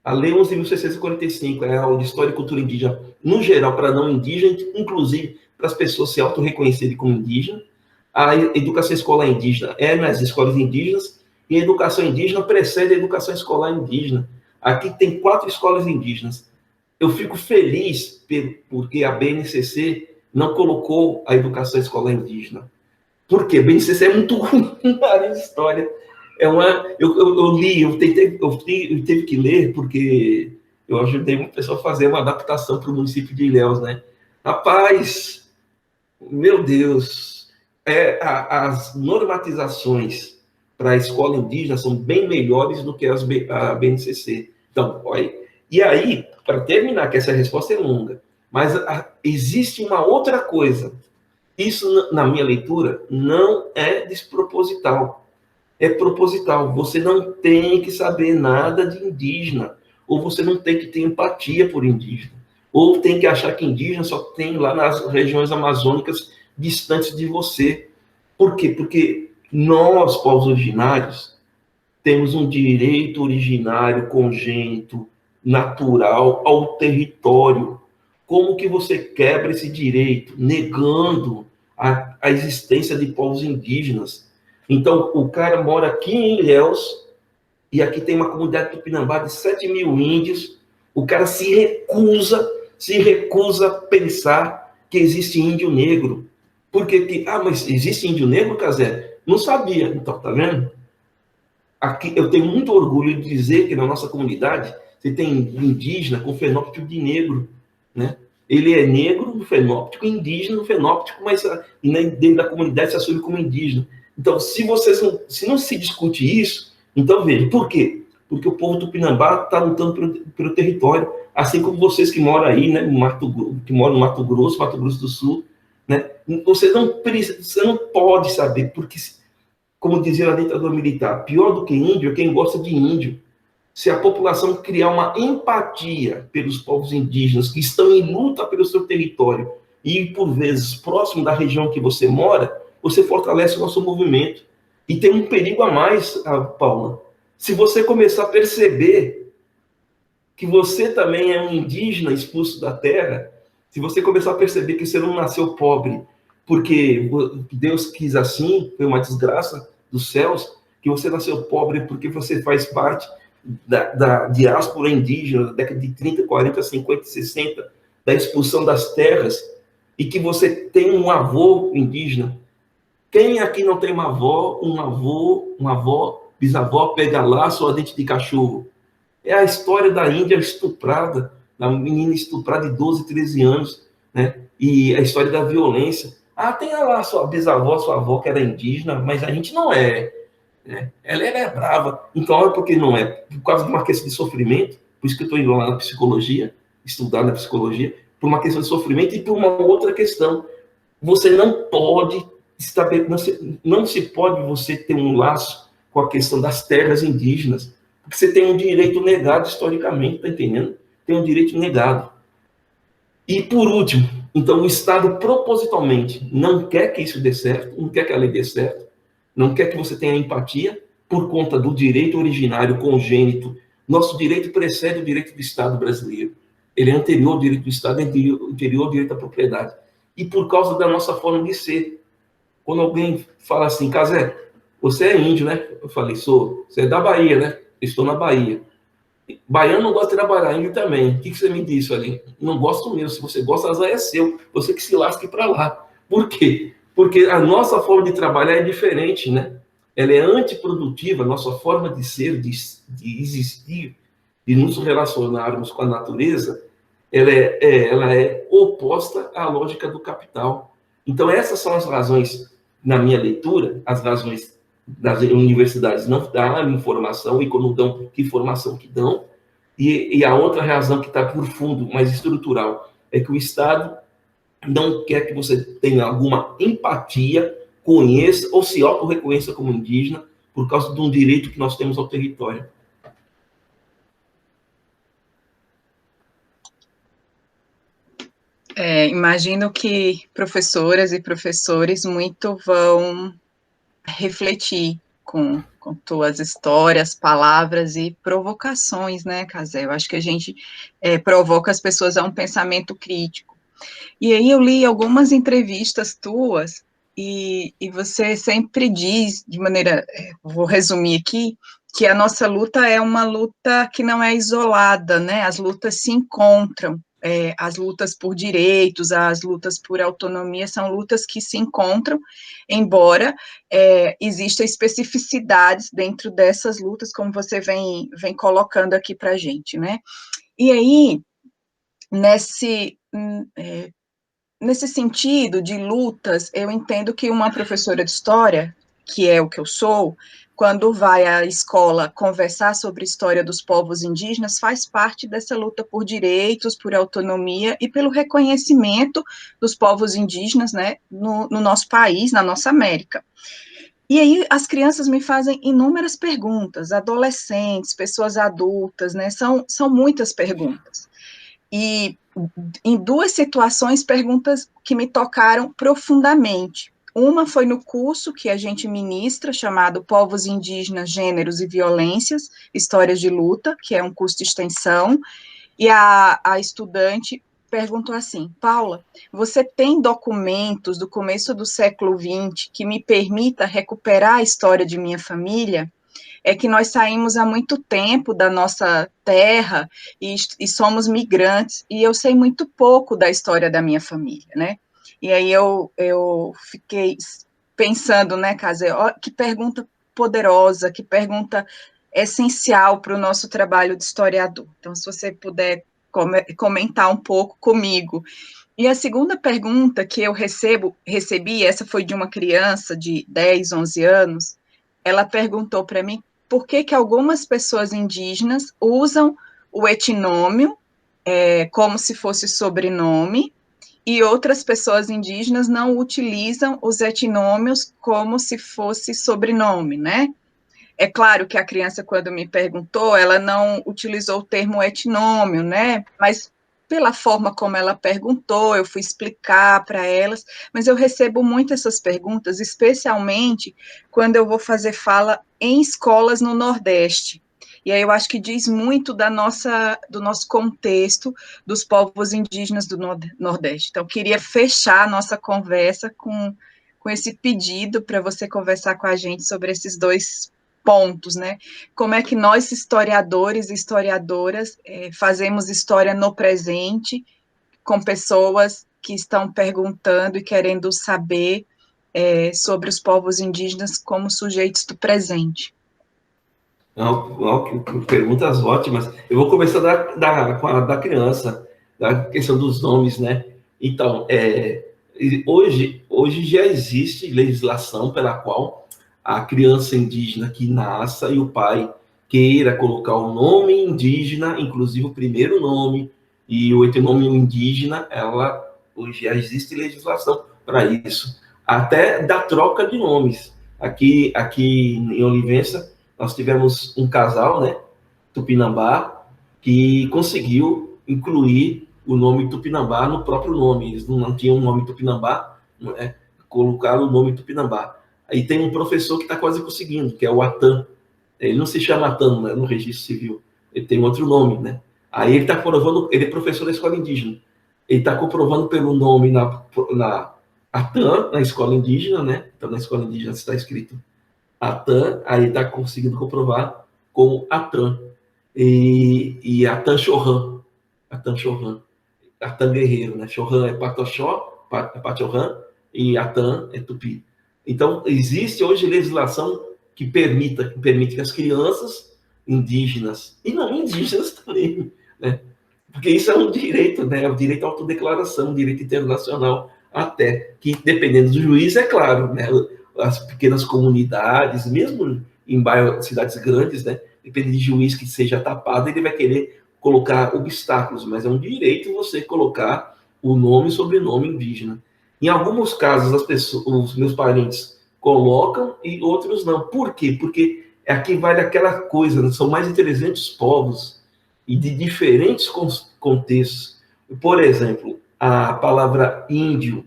A Lei 11.645 é a de História e Cultura Indígena, no geral, para não indígena, inclusive para as pessoas se autorreconhecerem como indígena. A educação escolar indígena é nas escolas indígenas, e a educação indígena precede a educação escolar indígena. Aqui tem 4 escolas indígenas. Eu fico feliz porque a BNCC não colocou a educação escolar indígena. Por quê? A BNCC é muito ruim na área de história. Eu li, eu tive que ler, porque eu ajudei uma pessoa a fazer uma adaptação para o município de Ilhéus, né? Rapaz, meu Deus, as normatizações para a escola indígena são bem melhores do que a BNCC. Então, olha, e aí, para terminar, que essa resposta é longa, mas existe uma outra coisa. Isso, na minha leitura, não é desproposital. É proposital. Você não tem que saber nada de indígena, ou você não tem que ter empatia por indígena, ou tem que achar que indígena só tem lá nas regiões amazônicas distantes de você. Por quê? Porque nós, povos originários, temos um direito originário, congênito, natural ao território. Como que você quebra esse direito? Negando a existência de povos indígenas. Então, o cara mora aqui em Ilhéus, e aqui tem uma comunidade tupinambá de 7 mil índios, o cara se recusa a pensar que existe índio negro. Porque, mas existe índio negro, Cazé? Não sabia. Então, tá vendo? Aqui, eu tenho muito orgulho de dizer que na nossa comunidade você tem indígena com fenótipo de negro, né? Ele é negro no fenótipo, indígena no fenótipo, mas dentro da comunidade se assume como indígena. Então, se não se discute isso, então veja, por quê? Porque o povo tupinambá está lutando pelo território, assim como vocês que moram aí, né, que moram no Mato Grosso do Sul, né? Você não pode saber, porque, como dizia a ditadura militar, pior do que índio é quem gosta de índio. Se a população criar uma empatia pelos povos indígenas que estão em luta pelo seu território e, por vezes, próximo da região que você mora, você fortalece o nosso movimento. E tem um perigo a mais, Paula. Se você começar a perceber que você também é um indígena expulso da terra, se você começar a perceber que você não nasceu pobre porque Deus quis assim, foi uma desgraça dos céus, que você nasceu pobre porque você faz parte da diáspora indígena da década de 30, 40, 50, 60, da expulsão das terras, e que você tem um avô indígena. Quem aqui não tem uma avó, bisavó, pega laço ou dente de cachorro? É a história da Índia estuprada, da menina estuprada de 12, 13 anos, né? E a história da violência. Tem lá sua bisavó, sua avó que era indígena, mas a gente não é. Né? Ela é brava. Então, olha por que não é. Por causa de uma questão de sofrimento, por isso que eu estou indo lá na psicologia, estudar na psicologia, por uma questão de sofrimento e por uma outra questão. Você não pode não se pode você ter um laço com a questão das terras indígenas, porque você tem um direito negado historicamente, tá entendendo? Tem um direito negado. E por último, então o Estado propositalmente não quer que isso dê certo, não quer que a lei dê certo, não quer que você tenha empatia, por conta do direito originário congênito. Nosso direito precede o direito do Estado brasileiro. Ele é anterior ao direito do Estado, anterior ao direito da propriedade. E por causa da nossa forma de ser. Quando alguém fala assim, Casé, você é índio, né? Eu falei, sou. Você é da Bahia, né? Estou na Bahia. Baiano não gosta de trabalhar, índio também. O que você me disse ali? Não gosto mesmo. Se você gosta, azar é seu. Você que se lasque para lá. Por quê? Porque a nossa forma de trabalhar é diferente, né? Ela é antiprodutiva, a nossa forma de ser, de existir, de nos relacionarmos com a natureza, ela é oposta à lógica do capital. Então, essas são as razões, na minha leitura, as razões das universidades não darem informação, e quando dão, que informação que dão, e a outra razão que está por fundo, mais estrutural, é que o Estado não quer que você tenha alguma empatia, conheça ou se auto-reconheça como indígena por causa de um direito que nós temos ao território. Imagino que professoras e professores muito vão refletir com tuas histórias, palavras e provocações, né, Casé? Eu acho que a gente provoca as pessoas a um pensamento crítico. E aí eu li algumas entrevistas tuas e você sempre diz, de maneira, vou resumir aqui, que a nossa luta é uma luta que não é isolada, né? As lutas se encontram. As lutas por direitos, as lutas por autonomia são lutas que se encontram, embora existam especificidades dentro dessas lutas, como você vem colocando aqui para a gente, né? E aí, nesse sentido de lutas, eu entendo que uma professora de história, que é o que eu sou, quando vai à escola conversar sobre a história dos povos indígenas, faz parte dessa luta por direitos, por autonomia e pelo reconhecimento dos povos indígenas, né, no nosso país, na nossa América. E aí as crianças me fazem inúmeras perguntas, adolescentes, pessoas adultas, né, são muitas perguntas. E em duas situações, perguntas que me tocaram profundamente. Uma foi no curso que a gente ministra, chamado Povos Indígenas, Gêneros e Violências, Histórias de Luta, que é um curso de extensão, e a estudante perguntou assim, Paula, você tem documentos do começo do século XX que me permita recuperar a história de minha família? É que nós saímos há muito tempo da nossa terra e somos migrantes, e eu sei muito pouco da história da minha família, né? E aí eu fiquei pensando, né, Casé, que pergunta poderosa, que pergunta essencial para o nosso trabalho de historiador. Então, se você puder comentar um pouco comigo. E a segunda pergunta que eu recebi, essa foi de uma criança de 10, 11 anos, ela perguntou para mim por que algumas pessoas indígenas usam o etnônimo como se fosse sobrenome e outras pessoas indígenas não utilizam os etnômios como se fosse sobrenome, né? É claro que a criança, quando me perguntou, ela não utilizou o termo etnômio, né? Mas pela forma como ela perguntou, eu fui explicar para elas, mas eu recebo muito essas perguntas, especialmente quando eu vou fazer fala em escolas no Nordeste. E aí eu acho que diz muito do nosso contexto dos povos indígenas do Nordeste. Então, eu queria fechar a nossa conversa com esse pedido para você conversar com a gente sobre esses dois pontos, né? Como é que nós, historiadores e historiadoras, fazemos história no presente, com pessoas que estão perguntando e querendo saber sobre os povos indígenas como sujeitos do presente. Não, perguntas ótimas. Eu vou começar com a da criança, da questão dos nomes, né? Então, hoje já existe legislação pela qual a criança indígena que nasça e o pai queira colocar o nome indígena, inclusive o primeiro nome, e o etnônimo indígena, hoje já existe legislação para isso. Até da troca de nomes. Aqui em Olivença, nós tivemos um casal, né, Tupinambá, que conseguiu incluir o nome Tupinambá no próprio nome. Eles não tinham o nome Tupinambá, colocaram o nome Tupinambá. Aí tem um professor que está quase conseguindo, que é o Atan. Ele não se chama Atan, né, no registro civil, ele tem outro nome, né? Aí ele está provando, ele é professor da escola indígena, ele está comprovando pelo nome na Atan, na escola indígena, né? Então na escola indígena está escrito Atan, aí está conseguindo comprovar como Atan. E Atan Chohan, Atan Chohan, Atan guerreiro, né? Chohan é Patoxó, Pachorran, e Atan é Tupi. Então, existe hoje legislação que permite que as crianças indígenas, e não indígenas também, né? Porque isso é um direito, né? É o direito à autodeclaração, um direito internacional, até que, dependendo do juiz, é claro, né? As pequenas comunidades, mesmo em bairros, cidades grandes, né? Depende de juiz que seja tapado, ele vai querer colocar obstáculos, mas é um direito você colocar o nome e sobrenome indígena. Em alguns casos, os meus parentes colocam e outros não. Por quê? Porque aqui vale aquela coisa, né? São mais de 300 povos e de diferentes contextos. Por exemplo, a palavra índio,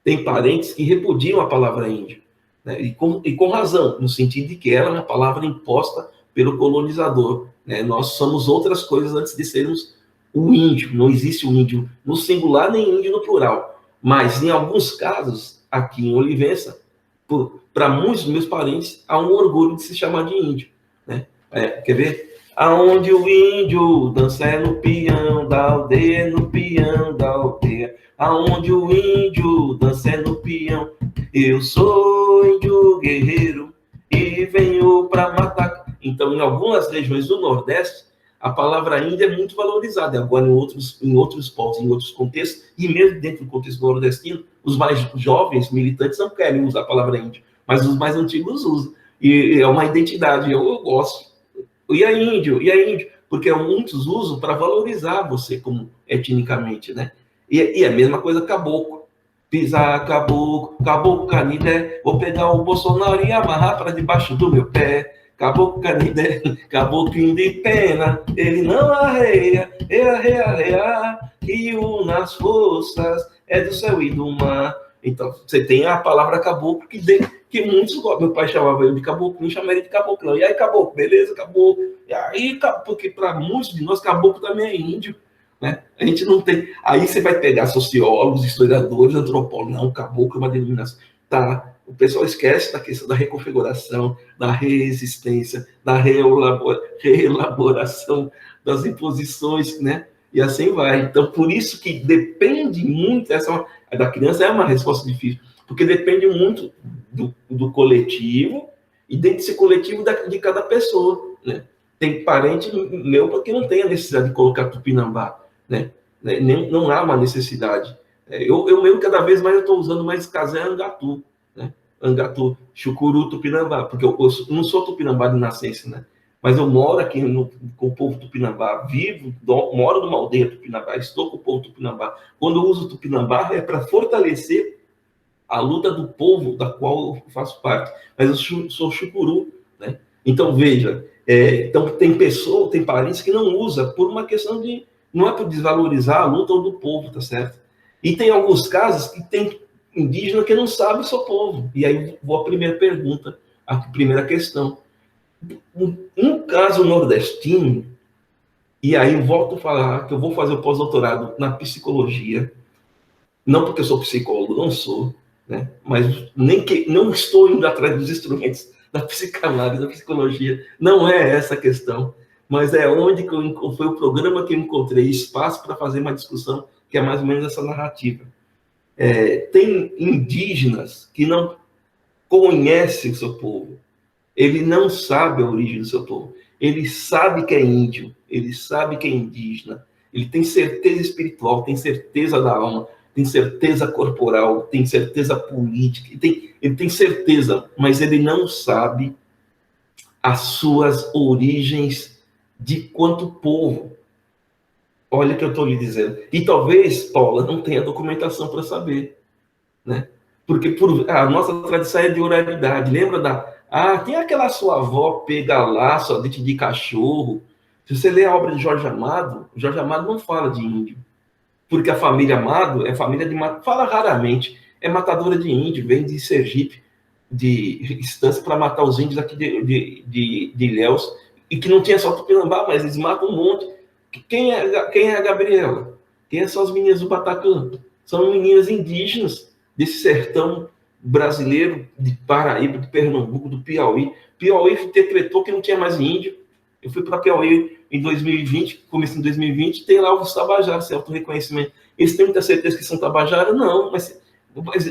tem parentes que repudiam a palavra índio, né? E com razão, no sentido de que ela é uma palavra imposta pelo colonizador, né? Nós somos outras coisas antes de sermos o índio, não existe o índio no singular nem índio no plural, mas em alguns casos, aqui em Olivença, para muitos dos meus parentes, há um orgulho de se chamar de índio, né? Quer ver? Aonde o índio dança é no peão da aldeia, no peão da aldeia. Aonde o índio dança é no peão. Eu sou índio guerreiro e venho para matar. Então, em algumas regiões do Nordeste, a palavra índio é muito valorizada. Agora, em outros povos, em outros contextos, e mesmo dentro do contexto nordestino, os mais jovens militantes não querem usar a palavra índio, mas os mais antigos usam. E é uma identidade, eu gosto. E a índio, porque muitos usam para valorizar você como etnicamente, né? E a mesma coisa caboclo. Pisar caboclo, caboclo canidé, vou pegar o Bolsonaro e amarrar para debaixo do meu pé. Caboclo canidé, caboclo de pena, ele não arreia, arreia, e une as forças, é do céu e do mar. Então, você tem a palavra caboclo que muitos gostam. Meu pai chamava ele de caboclo, chamava ele de caboclão. E aí, caboclo, beleza, caboclo. E aí, porque para muitos de nós, caboclo também é índio, né? A gente não tem. Aí você vai pegar sociólogos, historiadores, antropólogos. Não, caboclo é uma denominação. Tá. O pessoal esquece da questão da reconfiguração, da resistência, da reelaboração das imposições, né? E assim vai. Então, por isso que depende muito, da criança é uma resposta difícil, porque depende muito do coletivo e dentro desse coletivo de cada pessoa, né? Tem parente meu que não tem a necessidade de colocar Tupinambá, né? Não há uma necessidade. Eu mesmo, cada vez mais, eu estou usando mais casé Angatu, né? Angatu, Chucuru, Tupinambá, porque eu não sou Tupinambá de nascença, né? Mas eu moro aqui com o povo Tupinambá, moro numa aldeia Tupinambá, estou com o povo Tupinambá. Quando eu uso Tupinambá, é para fortalecer a luta do povo da qual eu faço parte. Mas eu sou Chucuru, né? Então, veja, então tem parentes que não usam por uma questão de... Não é para desvalorizar a luta do povo, tá certo? E tem alguns casos que tem indígena que não sabe o seu povo. E aí vou à primeira pergunta, a primeira questão. Um caso nordestino, e aí eu volto a falar que eu vou fazer o pós-doutorado na psicologia, não porque eu sou psicólogo, não sou, né? Mas não estou indo atrás dos instrumentos da psicanálise, da psicologia, não é essa a questão, mas é onde foi o programa que eu encontrei espaço para fazer uma discussão que é mais ou menos essa narrativa. Tem indígenas que não conhecem o seu povo, ele não sabe a origem do seu povo, ele sabe que é índio, ele sabe que é indígena, ele tem certeza espiritual, tem certeza da alma, tem certeza corporal, tem certeza política, ele tem certeza, mas ele não sabe as suas origens de quanto povo. Olha o que eu estou lhe dizendo. E talvez, Paula, não tenha documentação para saber, né? Porque a nossa tradição é de oralidade. Lembra tem aquela sua avó pega laço, dente de cachorro. Se você ler a obra de Jorge Amado não fala de índio. Porque a família Amado é família de... Fala raramente. É matadora de índio, vem de Sergipe. de instância para matar os índios aqui de Ilhéus, e que não tinha só Tupinambá, mas eles matam um monte. Quem é a Gabriela? Quem são as meninas do Bataclan? São meninas indígenas desse sertão brasileiro, de Paraíba, de Pernambuco, do Piauí. Piauí decretou que não tinha mais índio. Eu fui para Piauí em 2020, comecei em 2020, tem lá os tabajaras, esse autorreconhecimento. Eles têm muita certeza que são tabajaras? Não, mas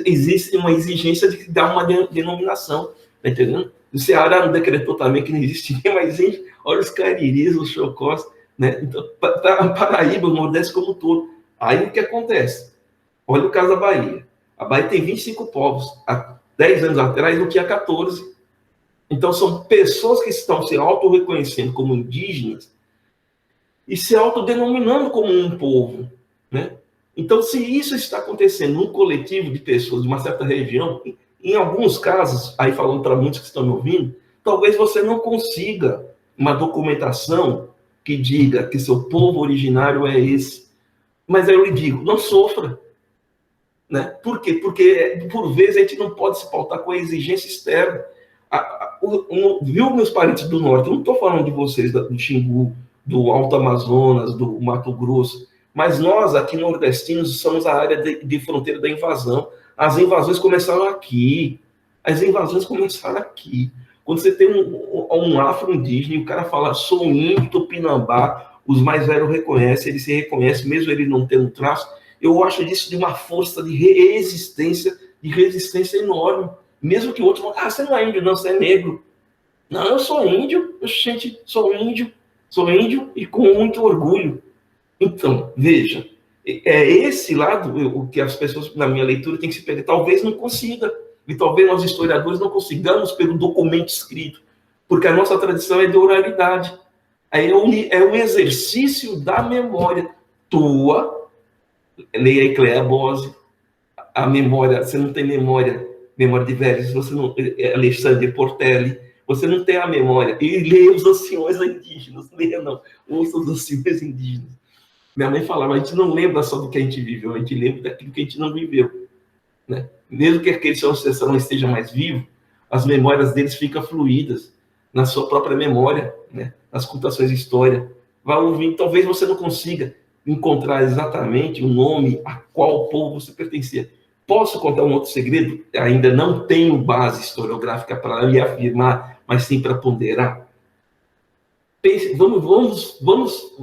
existe uma exigência de dar uma denominação, tá entendendo? O Ceará não decretou também que não existia mais índio. Olha os cariris, os chocós, né? Então, Paraíba, o Nordeste como um todo. Aí o que acontece? Olha o caso da Bahia. A Bahia tem 25 povos. Há 10 anos atrás não tinha 14. Então, são pessoas que estão se auto-reconhecendo como indígenas e se autodenominando como um povo, né? Então, se isso está acontecendo num coletivo de pessoas de uma certa região, em alguns casos, aí falando para muitos que estão me ouvindo, talvez você não consiga uma documentação que diga que seu povo originário é esse. Mas eu lhe digo, não sofra. Né? Por quê? Porque, por vezes, a gente não pode se pautar com a exigência externa. Viu, meus parentes do Norte? Eu não estou falando de vocês, do Xingu, do Alto Amazonas, do Mato Grosso, mas nós, aqui nordestinos, somos a área de fronteira da invasão. As invasões começaram aqui. As invasões começaram aqui. Quando você tem um afro-indígena e o cara fala, sou índio, Tupinambá, os mais velhos reconhecem, ele se reconhece, mesmo ele não tendo traço. Eu acho isso de uma força de resistência enorme. Mesmo que outros falem, você não é índio, não, você é negro. Não, eu sou índio, gente, sou índio e com muito orgulho. Então, veja, é esse lado o que as pessoas, na minha leitura, têm que se pegar. Talvez não consiga, e talvez nós historiadores não consigamos pelo documento escrito, porque a nossa tradição é de oralidade. Aí é um exercício da memória tua. Leia Cléa Bose, a memória, você não tem memória de velhos, você não, Alexandre Portelli, você não tem a memória, e leia os anciões indígenas, leia não, ouça os anciões indígenas. Minha mãe falava, a gente não lembra só do que a gente viveu, a gente lembra daquilo que a gente não viveu, né? Mesmo que aquele seu ancestral não esteja mais vivo, as memórias deles ficam fluídas na sua própria memória, né? Nas contações de história. Vai ouvir, talvez você não consiga encontrar exatamente o nome a qual povo você pertencia. Posso contar um outro segredo? Ainda não tenho base historiográfica para lhe afirmar, mas sim para ponderar. Pense, vamos,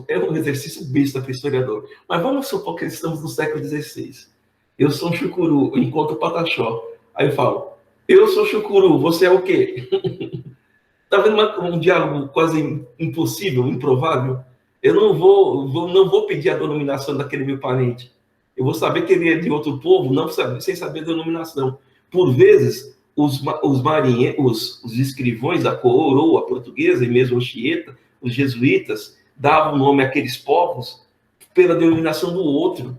é um exercício besta para historiador, mas vamos supor que estamos no século XVI. Eu sou um chucuru, eu encontro o Pataxó. Aí eu falo, eu sou chucuru, você é o quê? Está vendo um diálogo quase impossível, improvável? Eu não vou pedir a denominação daquele meu parente. Eu vou saber que ele é de outro povo, sem saber a denominação. Por vezes, os marinheiros, os escrivões da coroa portuguesa, e mesmo o Chieta, os jesuítas, davam nome àqueles povos pela denominação do outro.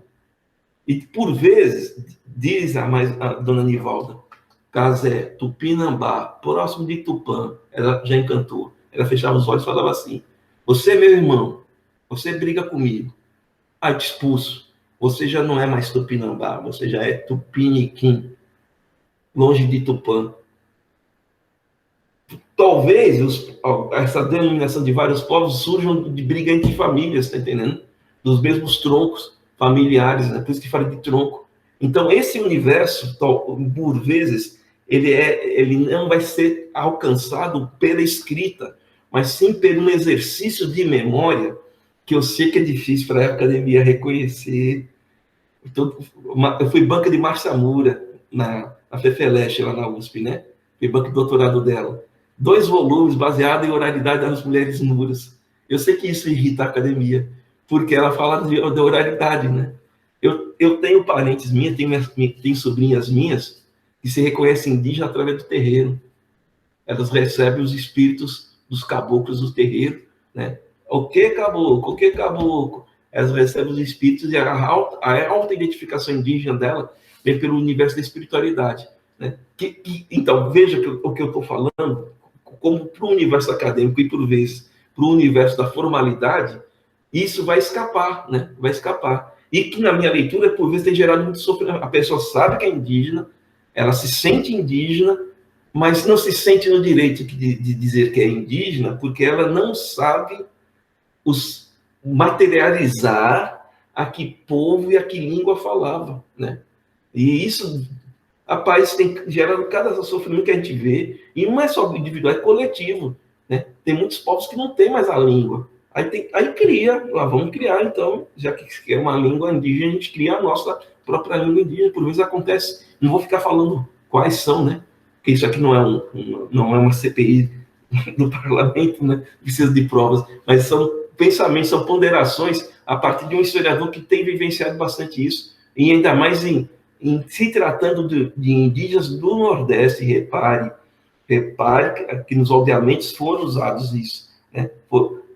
E, por vezes, diz a dona Nivalda, Casé, Tupinambá, próximo de Tupã, ela já encantou. Ela fechava os olhos e falava assim, você é meu irmão, você briga comigo, aí te expulso. Você já não é mais Tupinambá, você já é Tupiniquim, longe de Tupã. Talvez essa denominação de vários povos surjam de briga entre famílias, tá entendendo? Dos mesmos troncos familiares, né? Por isso que fala de tronco. Então, esse universo, por vezes, ele não vai ser alcançado pela escrita, mas sim pelo exercício de memória, que eu sei que é difícil para a academia reconhecer. Então, eu fui banca de Márcia Moura, na FEFELESH, lá na USP, né? Fui banca de doutorado dela. 2 volumes baseados em oralidade das mulheres muras. Eu sei que isso irrita a academia, porque ela fala de oralidade, né? Eu tenho parentes minhas, tenho sobrinhas minhas, que se reconhecem indígenas através do terreiro. Elas recebem os espíritos dos caboclos do terreiro, né? O que caboclo? O que caboclo? Elas recebem os espíritos e a alta identificação indígena dela vem pelo universo da espiritualidade, né? Então, veja o que eu estou falando, como para o universo acadêmico e, por vezes, para o universo da formalidade, isso vai escapar, né? Vai escapar. E que, na minha leitura, por vezes, tem gerado muito sofrimento. A pessoa sabe que é indígena, ela se sente indígena, mas não se sente no direito de dizer que é indígena, porque ela não sabe materializar a que povo e a que língua falava, né? E isso, rapaz, gera cada sofrimento que a gente vê, e não é só individual, é coletivo, né? Tem muitos povos que não têm mais a língua. Aí cria, lá vamos criar, então, já que é uma língua indígena, a gente cria a nossa própria língua indígena. Por vezes acontece, não vou ficar falando quais são, né? Porque isso aqui não é uma CPI do parlamento, né? Precisa de provas, mas são pensamentos, são ponderações a partir de um historiador que tem vivenciado bastante isso, e ainda mais em se tratando de indígenas do Nordeste. Repare que nos obviamente foram usados isso, né?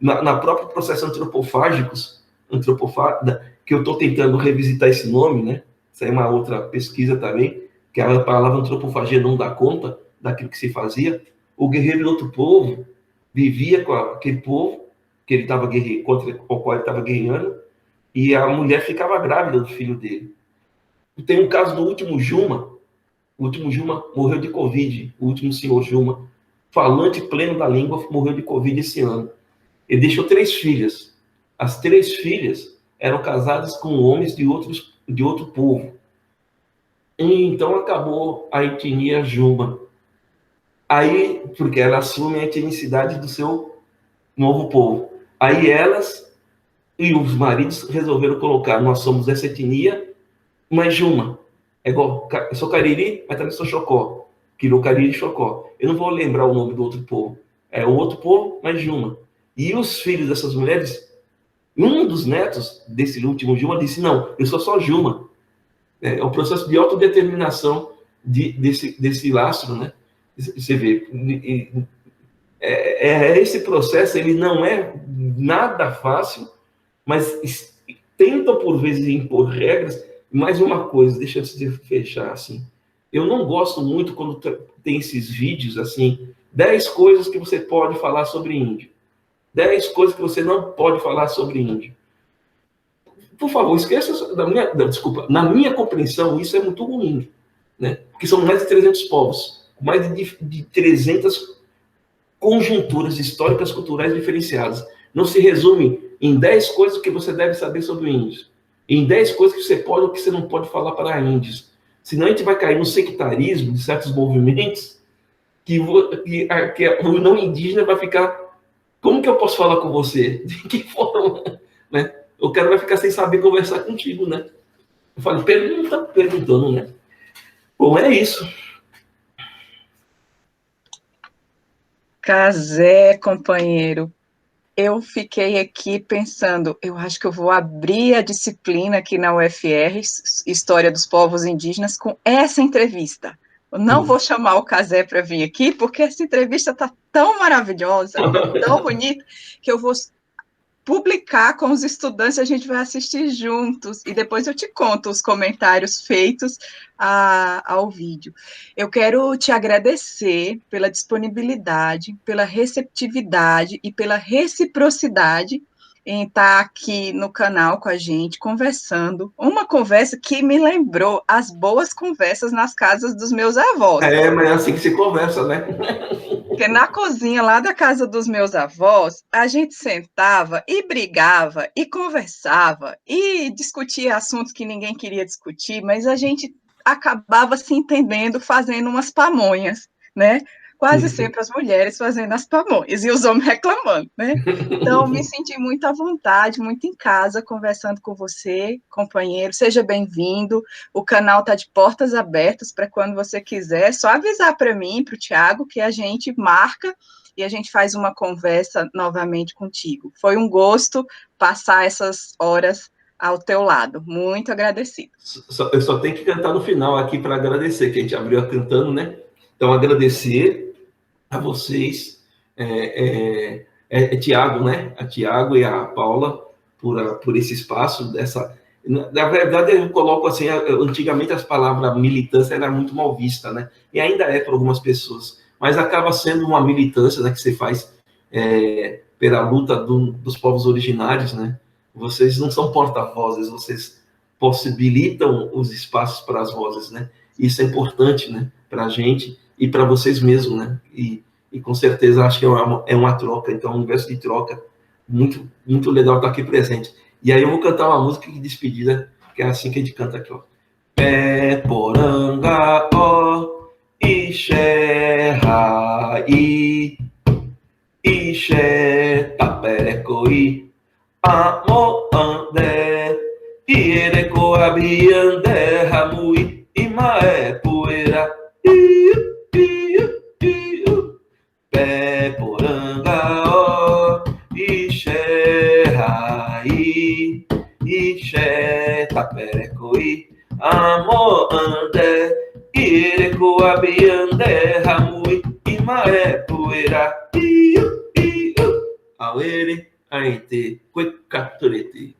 Na própria processo antropofágicos, que eu estou tentando revisitar esse nome, né? Isso é uma outra pesquisa também, que a palavra antropofagia não dá conta daquilo que se fazia. O guerreiro do outro povo vivia com aquele povo que ele estava contra o qual ele estava guerreando, e a mulher ficava grávida do filho dele. Tem um caso do último Juma. O último Juma morreu de Covid. O último senhor Juma, falante pleno da língua, morreu de Covid esse ano. Ele deixou 3 filhas. As 3 filhas eram casadas com homens de outro povo. E então acabou a etnia Juma. Aí, porque ela assume a etnicidade do seu novo povo. Aí elas e os maridos resolveram colocar: nós somos dessa etnia, mas Juma. É igual, eu sou Cariri, mas também sou Xocó. Quirou Cariri e Xocó. Eu não vou lembrar o nome do outro povo. É o outro povo, mas Juma. E os filhos dessas mulheres, um dos netos desse último Juma disse: não, eu sou só Juma. É o processo de autodeterminação desse lastro, né? Você vê, esse processo, ele não é nada fácil, mas tentam por vezes impor regras. Mais uma coisa, deixa eu fechar assim. Eu não gosto muito quando tem esses vídeos assim, 10 coisas que você pode falar sobre índio, 10 coisas que você não pode falar sobre índio. Por favor, esqueça desculpa, na minha compreensão, isso é muito ruim, né? Porque são mais de 300 povos, mais de 300 conjunturas históricas, culturais diferenciadas. Não se resume em 10 coisas que você deve saber sobre índios, em 10 coisas que você pode ou que você não pode falar para índios. Senão a gente vai cair no sectarismo de certos movimentos, que o não indígena vai ficar: como que eu posso falar com você? De que forma? Né? O cara vai ficar sem saber conversar contigo, né? Eu falo, perguntando, né? Bom, é isso. Cazé, companheiro, eu fiquei aqui pensando, eu acho que eu vou abrir a disciplina aqui na UFR, História dos Povos Indígenas, com essa entrevista. Eu não vou chamar o Cazé para vir aqui, porque essa entrevista está tão maravilhosa, tão bonita, que eu vou publicar com os estudantes, a gente vai assistir juntos, e depois eu te conto os comentários feitos ao vídeo. Eu quero te agradecer pela disponibilidade, pela receptividade e pela reciprocidade em estar aqui no canal com a gente, conversando, uma conversa que me lembrou as boas conversas nas casas dos meus avós. Mas é assim que se conversa, né? Porque na cozinha lá da casa dos meus avós, a gente sentava e brigava e conversava e discutia assuntos que ninguém queria discutir, mas a gente acabava se entendendo fazendo umas pamonhas, né? Quase sempre as mulheres fazendo as pamonhas e os homens reclamando, né? Então, me senti muito à vontade, muito em casa, conversando com você, companheiro. Seja bem-vindo. O canal está de portas abertas para quando você quiser. Só avisar para mim, para o Tiago, que a gente marca e a gente faz uma conversa novamente contigo. Foi um gosto passar essas horas ao teu lado. Muito agradecido. Eu só tenho que cantar no final aqui para agradecer, que a gente abriu cantando, né? Então, agradecer a vocês, Tiago, né? A Tiago e a Paula por esse espaço. Na verdade, eu coloco assim, antigamente as palavras militância era muito mal vista, né? E ainda é para algumas pessoas, mas acaba sendo uma militância, né, que você faz pela luta dos povos originários, né? Vocês não são porta-vozes, vocês possibilitam os espaços para as vozes, né? Isso é importante, né, para a gente. e para vocês mesmos, né? E com certeza acho que é uma troca, então um universo de troca muito, muito legal estar aqui presente. E aí eu vou cantar uma música de despedida, que é assim que a gente canta aqui, ó. Pé poranga, ó, ixé, raí, ixé, taperecoí, amo, andé, iereco, abiandé, ramui, imaé, poeira, iu, iu, iu, pé poranga, ó, ixé, raí, ixé, taperecoí, amo, andé, iereco, abiandé, ramui, imaé, poeira, iu, iu, auere, aente, cuecaturete.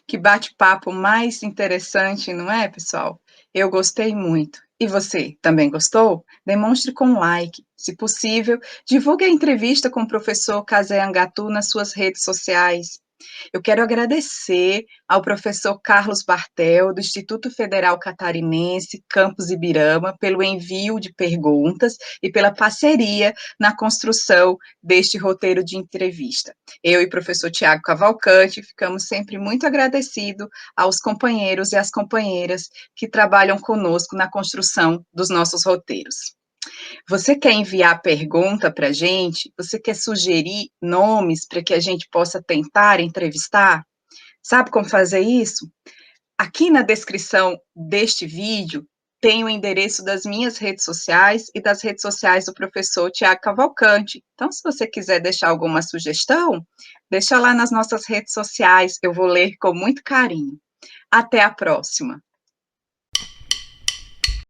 Que bate-papo mais interessante, não é, pessoal? Eu gostei muito. E você, também gostou? Demonstre com um like. Se possível, divulgue a entrevista com o professor Kazé Angatu nas suas redes sociais. Eu quero agradecer ao professor Carlos Bartel, do Instituto Federal Catarinense, Campus Ibirama, pelo envio de perguntas e pela parceria na construção deste roteiro de entrevista. Eu e o professor Tiago Cavalcante ficamos sempre muito agradecidos aos companheiros e às companheiras que trabalham conosco na construção dos nossos roteiros. Você quer enviar pergunta para a gente? Você quer sugerir nomes para que a gente possa tentar entrevistar? Sabe como fazer isso? Aqui na descrição deste vídeo tem o endereço das minhas redes sociais e das redes sociais do professor Tiago Cavalcante. Então, se você quiser deixar alguma sugestão, deixa lá nas nossas redes sociais, eu vou ler com muito carinho. Até a próxima!